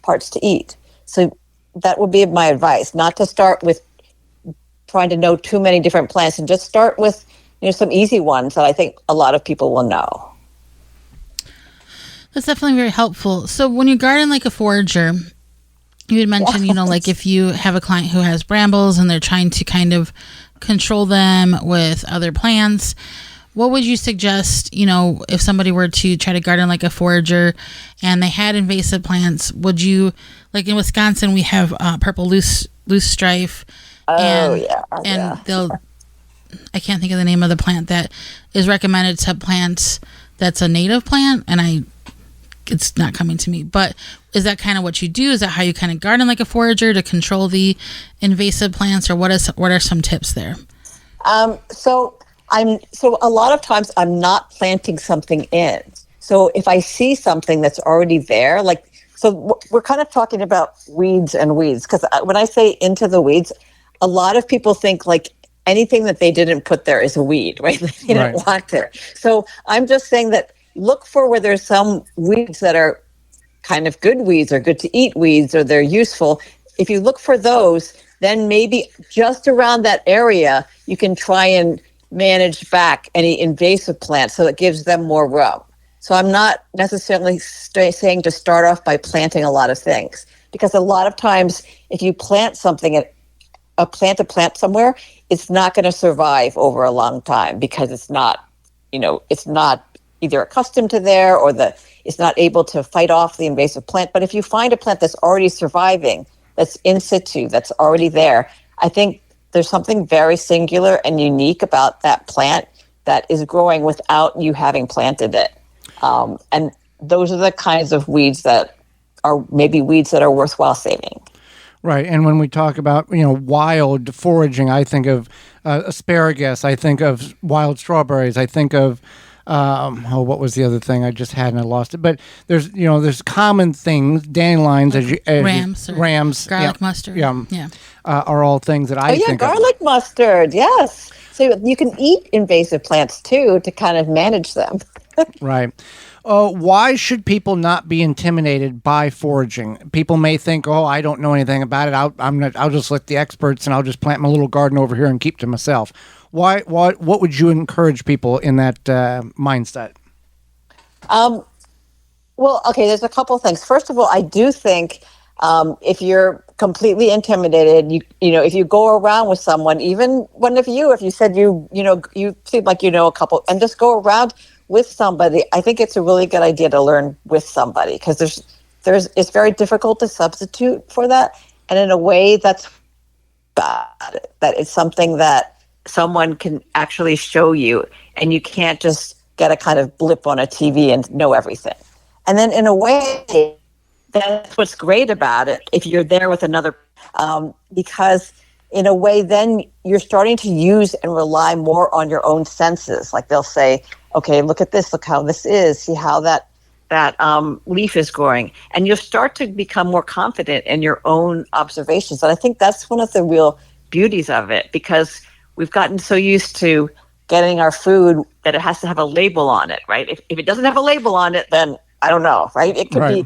Speaker 5: parts to eat. So that would be my advice, not to start with trying to know too many different plants, and just start with some easy ones that I think a lot of people will know.
Speaker 4: That's definitely very helpful. So when you garden like a forager, You had mentioned, like if you have a client who has brambles and they're trying to kind of control them with other plants, what would you suggest, if somebody were to try to garden like a forager and they had invasive plants? Would you, like in Wisconsin, we have purple loose strife. And I can't think of the name of the plant that is recommended to plants that's a native plant, and it's not coming to me. But is that kind of what you do? Is that how you kind of garden like a forager to control the invasive plants, or what are some tips there?
Speaker 5: So a lot of times I'm not planting something in. So if I see something that's already there, we're kind of talking about weeds, because when I say into the weeds, a lot of people think like anything that they didn't put there is a weed, right? They didn't want it. So I'm just saying that look for where there's some weeds that are kind of good weeds or good to eat weeds, or they're useful. If you look for those, then maybe just around that area, you can try and manage back any invasive plants so it gives them more room. So I'm not necessarily saying to start off by planting a lot of things, because a lot of times if you plant something, a plant somewhere, it's not going to survive over a long time because it's not either accustomed to there, or it's not able to fight off the invasive plant. But if you find a plant that's already surviving, that's in situ, that's already there, I think there's something very singular and unique about that plant that is growing without you having planted it. And those are the kinds of weeds that are maybe weeds that are worthwhile saving.
Speaker 2: Right. And when we talk about, wild foraging, I think of asparagus, I think of wild strawberries, I think of, what was the other thing I just had and I lost it? But there's common things, dandelions, rams,
Speaker 4: garlic mustard.
Speaker 2: Are all things that I think of.
Speaker 5: Garlic mustard, yes. So you can eat invasive plants too to kind of manage them.
Speaker 2: Right. Why should people not be intimidated by foraging? People may think, "Oh, I don't know anything about it. I'll just let the experts, and I'll just plant my little garden over here and keep to myself." Why? What would you encourage people in that mindset?
Speaker 5: Well, okay. There's a couple of things. First of all, I do think if you're completely intimidated, if you go around with someone, even one of you, if you said you seem like a couple, and just go around with somebody, I think it's a really good idea to learn with somebody, because it's very difficult to substitute for that, and in a way that's bad. That is something that someone can actually show you, and you can't just get a kind of blip on a TV and know everything. And then in a way, that's what's great about it if you're there with another, because in a way then you're starting to use and rely more on your own senses. Like they'll say, okay, look at this, look how this is, see how that leaf is growing. And you'll start to become more confident in your own observations. And I think that's one of the real beauties of it, because we've gotten so used to getting our food that it has to have a label on it, right? If it doesn't have a label on it, then I don't know, right? It could be,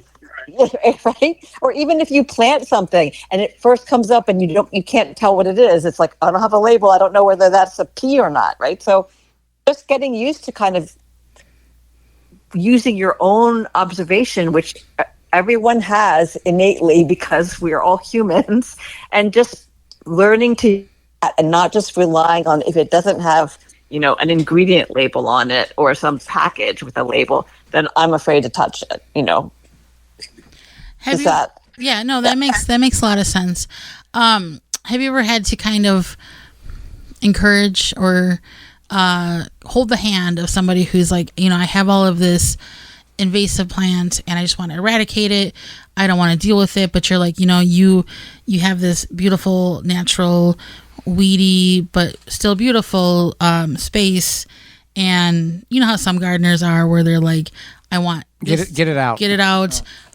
Speaker 5: right? Or even if you plant something and it first comes up and you can't tell what it is, it's like, I don't have a label, I don't know whether that's a pea or not, right? So just getting used to kind of using your own observation, which everyone has innately because we are all humans, and just learning to, and not just relying on if it doesn't have, an ingredient label on it or some package with a label, then I'm afraid to touch it,
Speaker 4: That makes a lot of sense. Have you ever had to kind of encourage or hold the hand of somebody who's like, I have all of this invasive plant and I just want to eradicate it, I don't want to deal with it, but you're like, you have this beautiful natural weedy but still beautiful space, and you know how some gardeners are where they're like, I want this,
Speaker 2: get it out.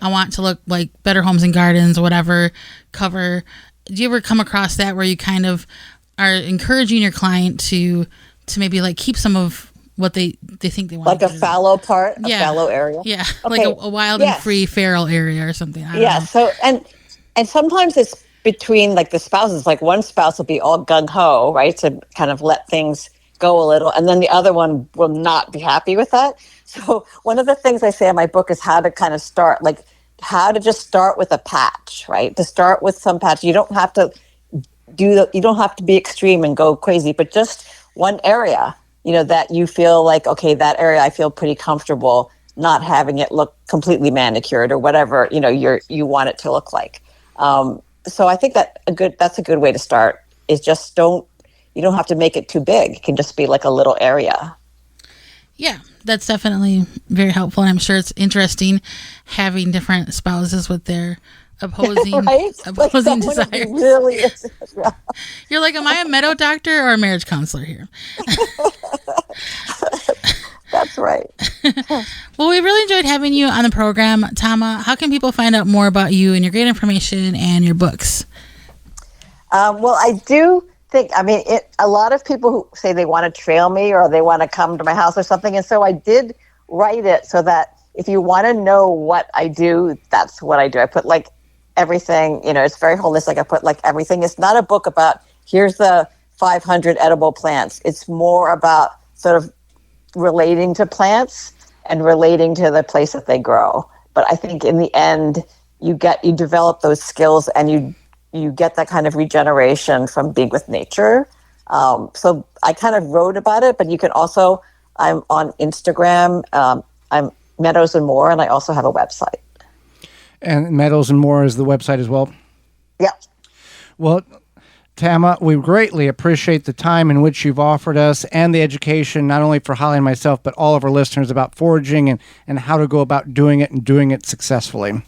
Speaker 4: I want to look like Better Homes and Gardens or whatever cover. Do you ever come across that where you kind of are encouraging your client to maybe like keep some of what they think they want,
Speaker 5: like a fallow part, a fallow area?
Speaker 4: Yeah,
Speaker 5: okay.
Speaker 4: Like a wild and free feral area or something. I don't know.
Speaker 5: So and sometimes it's between like the spouses, like one spouse will be all gung-ho, right, to kind of let things go a little, and then the other one will not be happy with that. So one of the things I say in my book is how to kind of start, like how to just start with a patch, right? To start with some patch. You don't have to you don't have to be extreme and go crazy, but just one area, that you feel like, okay, that area I feel pretty comfortable not having it look completely manicured or whatever, you want it to look like. So I think that's a good way to start, is just you don't have to make it too big. It can just be like a little area.
Speaker 4: Yeah, that's definitely very helpful. And I'm sure it's interesting having different spouses with their opposing
Speaker 5: right?
Speaker 4: opposing desires.
Speaker 5: Really is.
Speaker 4: You're like, am I a meadow doctor or a marriage counselor here?
Speaker 5: That's right.
Speaker 4: Well, we really enjoyed having you on the program, Tama. How can people find out more about you and your great information and your books?
Speaker 5: Well, I do think, a lot of people who say they want to trail me or they want to come to my house or something. And so I did write it so that if you want to know what I do, that's what I do. I put like everything, it's very holistic. I put like everything. It's not a book about here's the 500 edible plants. It's more about sort of relating to plants and relating to the place that they grow. But I think in the end, you develop those skills and you get that kind of regeneration from being with nature. So I kind of wrote about it, but you can also, I'm on Instagram, I'm Meadows and More, and I also have a website.
Speaker 2: And Meadows and More is the website as well?
Speaker 5: Yeah.
Speaker 2: Well, Tama, we greatly appreciate the time in which you've offered us and the education, not only for Holly and myself, but all of our listeners about foraging and how to go about doing it and doing it successfully.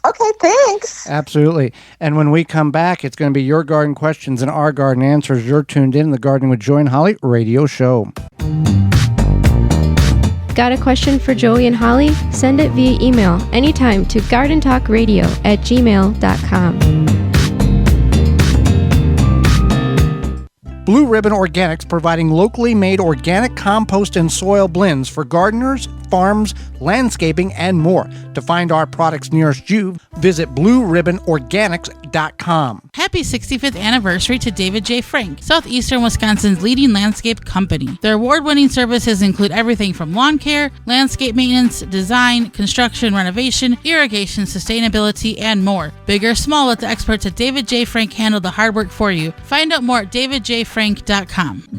Speaker 5: Okay, thanks.
Speaker 2: Absolutely. And when we come back, it's going to be your garden questions and our garden answers. You're tuned in the Gardening with Joy and Holly radio show.
Speaker 3: Got a question for Joey and Holly? Send it via email anytime to gardentalkradio@gmail.com.
Speaker 2: Blue Ribbon Organics, providing locally made organic compost and soil blends for gardeners, farms, landscaping, and more. To find our products nearest you, visit blueribbonorganics.com.
Speaker 4: Happy 65th anniversary to David J. Frank, Southeastern Wisconsin's leading landscape company. Their award-winning services include everything from lawn care, landscape maintenance, design, construction, renovation, irrigation, sustainability, and more. Big or small, let the experts at David J. Frank handle the hard work for you. Find out more at davidjfrank.com.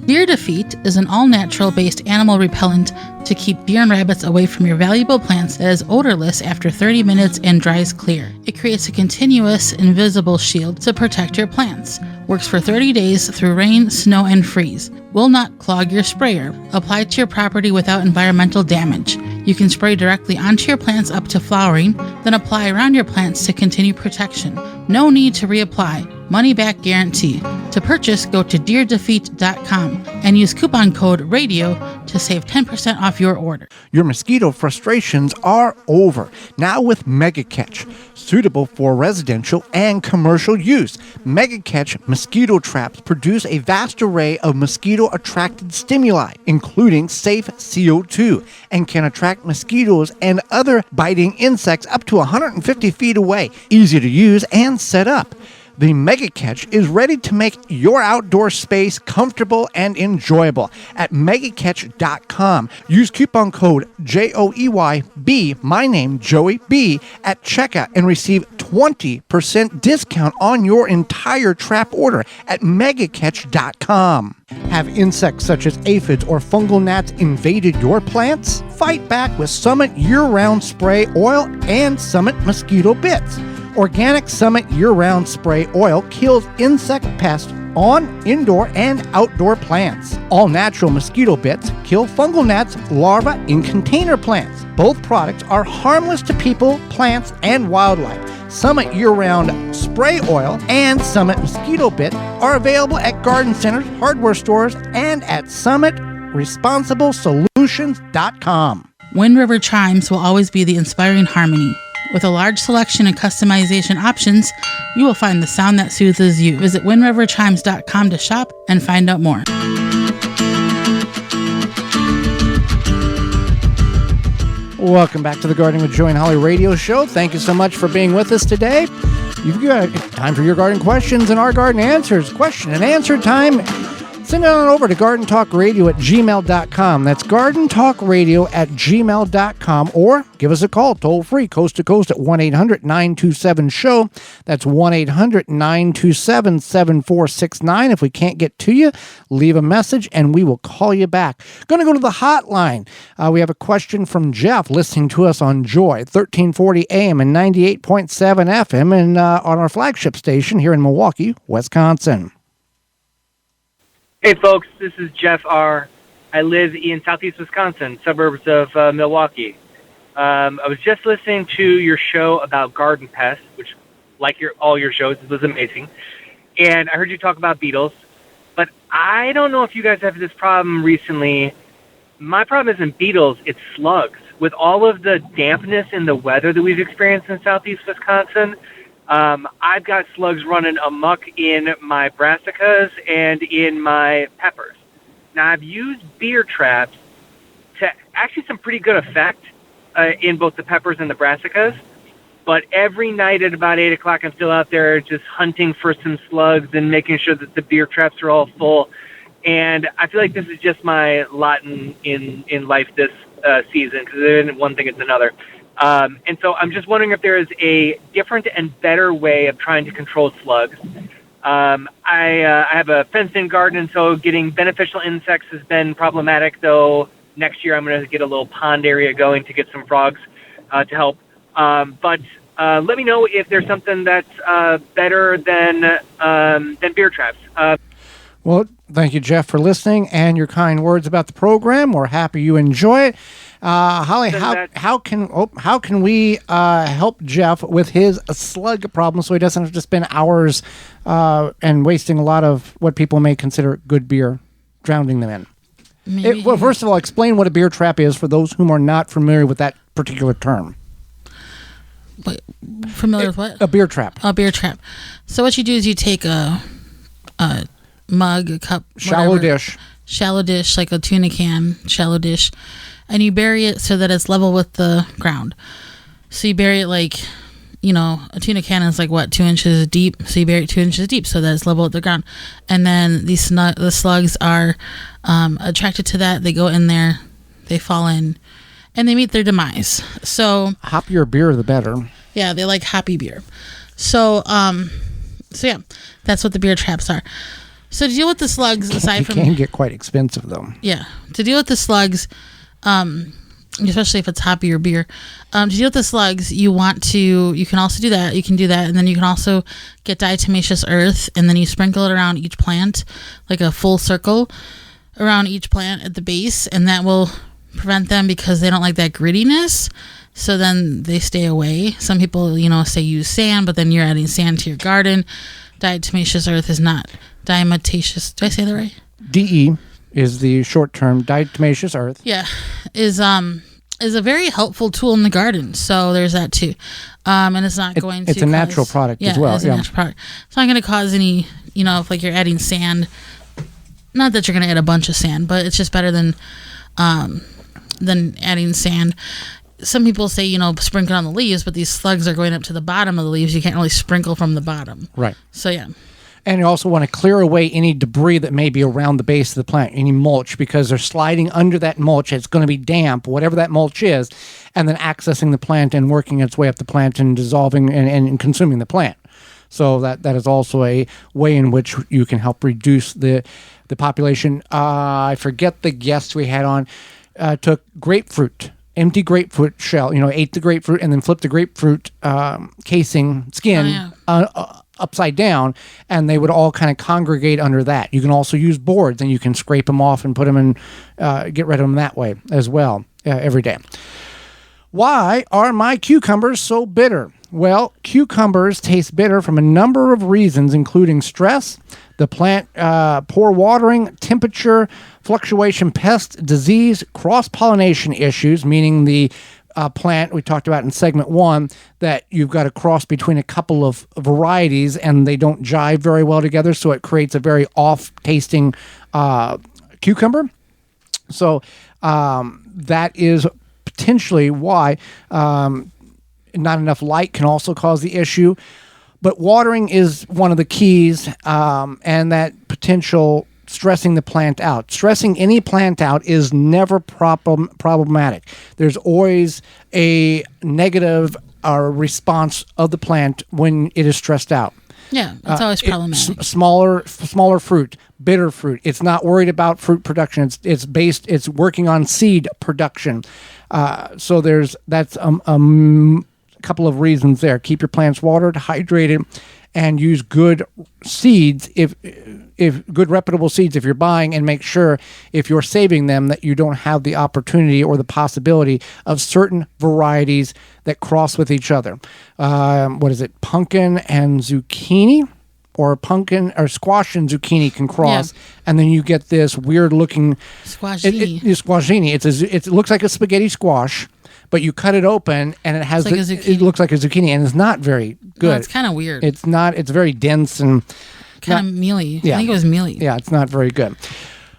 Speaker 4: Deer Defeat is an all-natural based animal repellent to keep deer and rabbits away from your valuable plants that is odorless after 30 minutes and dries clear. It creates a continuous, invisible shield to protect your plants. Works for 30 days through rain, snow, and freeze. Will not clog your sprayer. Apply to your property without environmental damage. You can spray directly onto your plants up to flowering, then apply around your plants to continue protection. No need to reapply. Money back guarantee. To purchase, go to deerdefeat.com and use coupon code RADIO to save 10% off your order.
Speaker 2: Your mosquito frustrations are over. Now with Mega Catch, suitable for residential and commercial use. Mega Catch mosquito traps produce a vast array of mosquito-attracted stimuli, including safe CO2, and can attract mosquitoes and other biting insects up to 150 feet away. Easy to use and set up. The Mega Catch is ready to make your outdoor space comfortable and enjoyable at megacatch.com. Use coupon code JOEYB, my name Joey B, at checkout and receive 20% discount on your entire trap order at megacatch.com. Have insects such as aphids or fungal gnats invaded your plants? Fight back with Summit year-round spray oil and Summit mosquito bits. Organic Summit year-round spray oil kills insect pests on indoor and outdoor plants. All natural mosquito bits kill fungal gnats larvae in container plants. Both products are harmless to people, plants, and wildlife. Summit year-round spray oil and Summit mosquito bit are available at garden centers, hardware stores, and at summitresponsibleSolutions.com.
Speaker 4: Wind River Chimes will always be the inspiring harmony. With a large selection and customization options, you will find the sound that soothes you. Visit windriverchimes.com to shop and find out more.
Speaker 2: Welcome back to the Gardening with Joy and Holly radio show. Thank you so much for being with us today. You've got time for your garden questions and our garden answers. Question and answer time. Send it on over to gardentalkradio@gmail.com. That's gardentalkradio@gmail.com, or give us a call toll free, coast to coast, at 1-800-927-SHOW. That's 1-800-927-7469. If we can't get to you, leave a message and we will call you back. Going to go to the hotline. We have a question from Jeff, listening to us on Joy 1340 AM and 98.7 FM, and on our flagship station here in Milwaukee, Wisconsin.
Speaker 6: Hey folks, this is Jeff R. I live in southeast Wisconsin, suburbs of Milwaukee. I was just listening to your show about garden pests, which, like all your shows, was amazing. And I heard you talk about beetles, but I don't know if you guys have this problem recently. My problem isn't beetles, it's slugs. With all of the dampness in the weather that we've experienced in southeast Wisconsin, I've got slugs running amok in my brassicas and in my peppers. Now, I've used beer traps to actually some pretty good effect in both the peppers and the brassicas, but every night at about 8 o'clock, I'm still out there just hunting for some slugs and making sure that the beer traps are all full. And I feel like this is just my lot in life this season, because one thing is another. And so I'm just wondering if there is a different and better way of trying to control slugs. I have a fenced-in garden, so getting beneficial insects has been problematic, though next year I'm going to get a little pond area going to get some frogs to help. But let me know if there's something that's better than beer traps.
Speaker 2: Well, thank you, Jeff, for listening and your kind words about the program. We're happy you enjoy it. Holly, how can we help Jeff with his slug problem so he doesn't have to spend hours and wasting a lot of what people may consider good beer, drowning them in? Well, first of all, explain what a beer trap is for those whom are not familiar with that particular term.
Speaker 4: Wait, familiar with what?
Speaker 2: A beer trap.
Speaker 4: A beer trap. So what you do is you take a mug, a cup,
Speaker 2: shallow
Speaker 4: dish, like a tuna can, shallow dish, and you bury it so that it's level with the ground. So you bury it like, a tuna can is like 2 inches deep. So you bury it 2 inches deep so that it's level with the ground. And then the slugs are attracted to that. They go in there, they fall in, and they meet their demise. So
Speaker 2: hoppier beer, the better.
Speaker 4: Yeah, they like hoppy beer. So yeah, that's what the beer traps are. So to deal with the slugs, aside from...
Speaker 2: It can get quite expensive, though.
Speaker 4: Yeah. To deal with the slugs, especially if it's hoppier beer, to deal with the slugs, you can also do that. You can do that. And then you can also get diatomaceous earth, and then you sprinkle it around each plant, like a full circle around each plant at the base, and that will prevent them because they don't like that grittiness. So then they stay away. Some people, say use sand, but then you're adding sand to your garden. Diatomaceous earth is not diatomaceous. Did I say that right?
Speaker 2: DE is the short term. Diatomaceous earth.
Speaker 4: Yeah, is a very helpful tool in the garden. So there's that too, and it's not going to.
Speaker 2: It's a natural product as well.
Speaker 4: It's a natural product. It's not going to cause any. If like you're adding sand. Not that you're going to add a bunch of sand, but it's just better than adding sand. Some people say, sprinkle on the leaves, but these slugs are going up to the bottom of the leaves. You can't really sprinkle from the bottom.
Speaker 2: Right.
Speaker 4: So, yeah.
Speaker 2: And you also want to clear away any debris that may be around the base of the plant, any mulch, because they're sliding under that mulch. It's going to be damp, whatever that mulch is, and then accessing the plant and working its way up the plant and dissolving and consuming the plant. So that is also a way in which you can help reduce the population. I forget the guest we had on, took grapefruit. Empty grapefruit shell, ate the grapefruit and then flipped the grapefruit casing skin upside down, and they would all kind of congregate under that. You can also use boards, and you can scrape them off and put them in, get rid of them that way as well every day. Why are my cucumbers so bitter? Well, cucumbers taste bitter from a number of reasons, including stress, the plant, poor watering, temperature, fluctuation, pest, disease, cross-pollination issues, meaning the plant we talked about in segment 1, that you've got a cross between a couple of varieties and they don't jive very well together, so it creates a very off-tasting cucumber. So that is potentially why not enough light can also cause the issue. But watering is one of the keys, and that potential stressing the plant out. Stressing any plant out is never problematic. There's always a negative response of the plant when it is stressed out.
Speaker 4: Yeah, it's always problematic.
Speaker 2: Smaller fruit, bitter fruit. It's not worried about fruit production. It's working on seed production. So that's a couple of reasons there. Keep your plants watered, hydrated, and use good seeds if good reputable seeds if you're buying, and make sure if you're saving them that you don't have the opportunity or the possibility of certain varieties that cross with each other. What is it? Pumpkin and zucchini, or pumpkin or squash and zucchini can cross, and then you get this weird looking
Speaker 4: squashini.
Speaker 2: Squashini. It looks like a spaghetti squash, but you cut it open and it has it looks like a zucchini, and it's not very good.
Speaker 4: No, it's kind of weird.
Speaker 2: It's not. It's very dense and
Speaker 4: kind of mealy.
Speaker 2: Yeah.
Speaker 4: I think it was mealy.
Speaker 2: Yeah, it's not very good.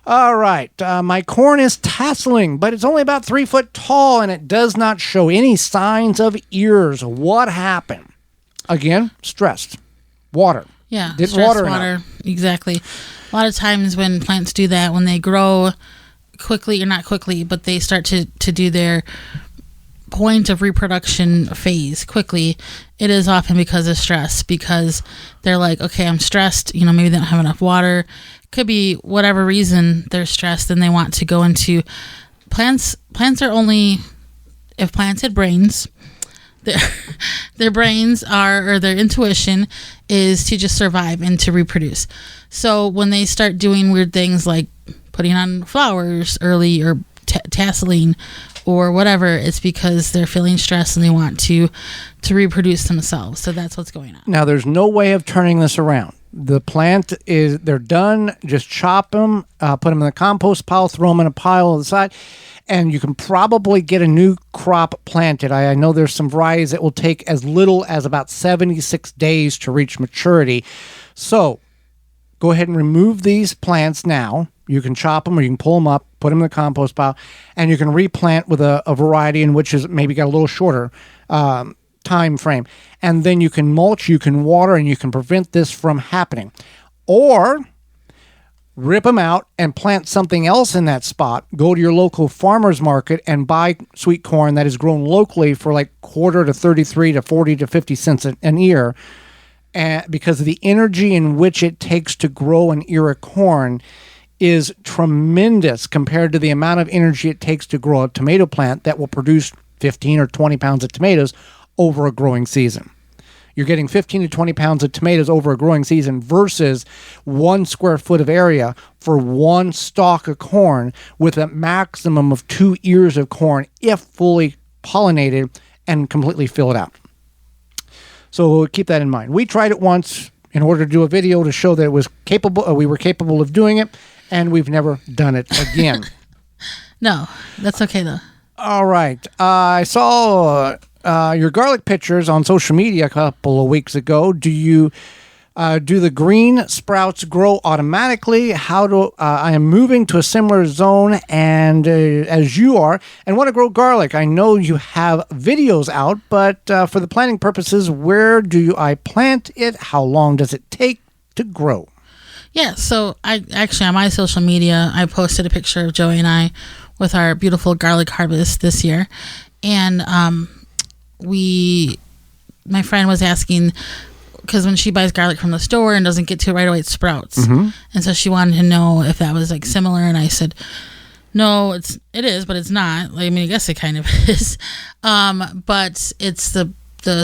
Speaker 2: All right. My corn is tasseling, but it's only about 3 foot tall, and it does not show any signs of ears. What happened? Again, stressed. Water.
Speaker 4: Yeah.
Speaker 2: Didn't water enough.
Speaker 4: Exactly. A lot of times when plants do that, when they grow quickly, or not quickly, but they start to do their point of reproduction phase quickly, it is often because of stress, because they're like, okay, I'm stressed, maybe they don't have enough water, could be whatever reason they're stressed, and they want to go into plants are only, if plants had brains, their brains are, or their intuition is to just survive and to reproduce. So when they start doing weird things like putting on flowers early, or tasseling or whatever, it's because they're feeling stressed and they want to reproduce themselves. So that's what's going on.
Speaker 2: Now, there's no way of turning this around. The plant they're done. Just chop them, put them in the compost pile, throw them in a pile on the side, and you can probably get a new crop planted. I know there's some varieties that will take as little as about 76 days to reach maturity. So go ahead and remove these plants now. You can chop them, or you can pull them up, put them in the compost pile, and you can replant with a variety in which is maybe got a little shorter time frame. And then you can mulch, you can water, and you can prevent this from happening. Or rip them out and plant something else in that spot. Go to your local farmer's market and buy sweet corn that is grown locally for like quarter to 33 to 40 to 50 cents an ear. And because of the energy in which it takes to grow an ear of corn is tremendous compared to the amount of energy it takes to grow a tomato plant that will produce 15 or 20 pounds of tomatoes over a growing season. You're getting 15 to 20 pounds of tomatoes over a growing season versus 1 square foot of area for 1 stalk of corn, with a maximum of 2 ears of corn if fully pollinated and completely filled out. So keep that in mind. We tried it once in order to do a video to show that it was capable. We were capable of doing it, and we've never done it again.
Speaker 4: No, that's okay though.
Speaker 2: All right. I saw your garlic pictures on social media a couple of weeks ago. Do you do the green sprouts grow automatically? I am moving to a similar zone and as you are, and want to grow garlic. I know you have videos out, but for the planting purposes, where do I plant it? How long does it take to grow?
Speaker 4: Yeah, so I actually, on my social media, I posted a picture of Joey and I with our beautiful garlic harvest this year. And my friend was asking, because when she buys garlic from the store and doesn't get to it right away, it sprouts. Mm-hmm. And so she wanted to know if that was like similar. And I said, no, it is, but it's not. I mean, I guess it kind of is. But it's the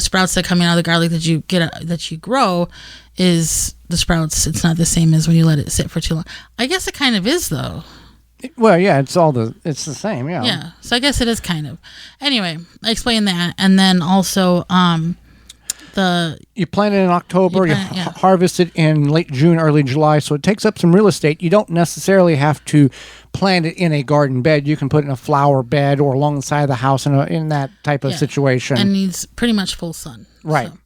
Speaker 4: sprouts that come out of the garlic that you get, that you grow, is the sprouts. It's not the same as when you let it sit for too long. I guess it kind of is though.
Speaker 2: Well, yeah, it's the same, yeah.
Speaker 4: Yeah, so I guess it is kind of. Anyway, I explained that, and then also you plant it in October,
Speaker 2: harvest it in late June, early July, so it takes up some real estate. You don't necessarily have to plant it in a garden bed. You can put it in a flower bed or along the side of the house in that type of situation.
Speaker 4: And needs pretty much full sun.
Speaker 2: Right.
Speaker 4: So,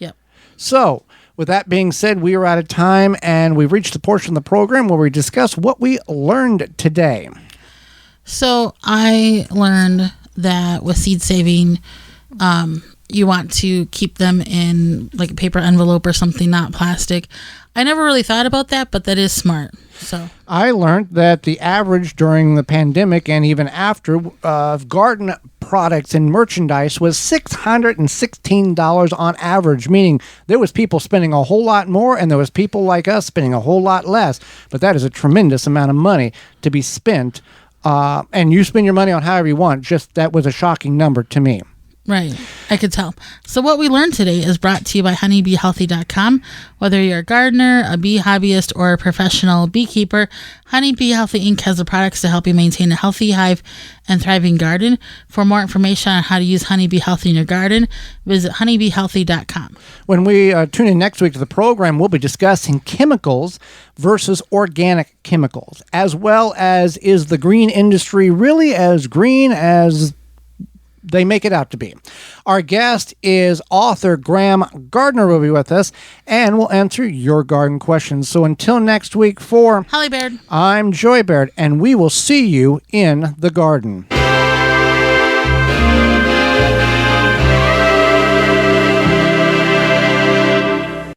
Speaker 4: yep.
Speaker 2: So, with that being said, we are out of time, and we've reached the portion of the program where we discuss what we learned today.
Speaker 4: So I learned that with seed saving, you want to keep them in like a paper envelope or something, not plastic. I never really thought about that, but that is smart. So
Speaker 2: I learned that the average during the pandemic and even after of garden products and merchandise was $616 on average, meaning there was people spending a whole lot more and there was people like us spending a whole lot less. But that is a tremendous amount of money to be spent. And you spend your money on however you want. Just that was a shocking number to me.
Speaker 4: Right. I could tell. So what we learned today is brought to you by honeybeehealthy.com. Whether you're a gardener, a bee hobbyist, or a professional beekeeper, Honeybee Healthy Inc. has the products to help you maintain a healthy hive and thriving garden. For more information on how to use Honeybee Healthy in your garden, visit honeybeehealthy.com.
Speaker 2: When we tune in next week to the program, we'll be discussing chemicals versus organic chemicals, as well as is the green industry really as green as they make it out to be. Our guest is author Graham Gardner will be with us, and we'll answer your garden questions. So until next week, for
Speaker 4: Holly Baird,
Speaker 2: I'm Joy Baird, and we will see you in the garden.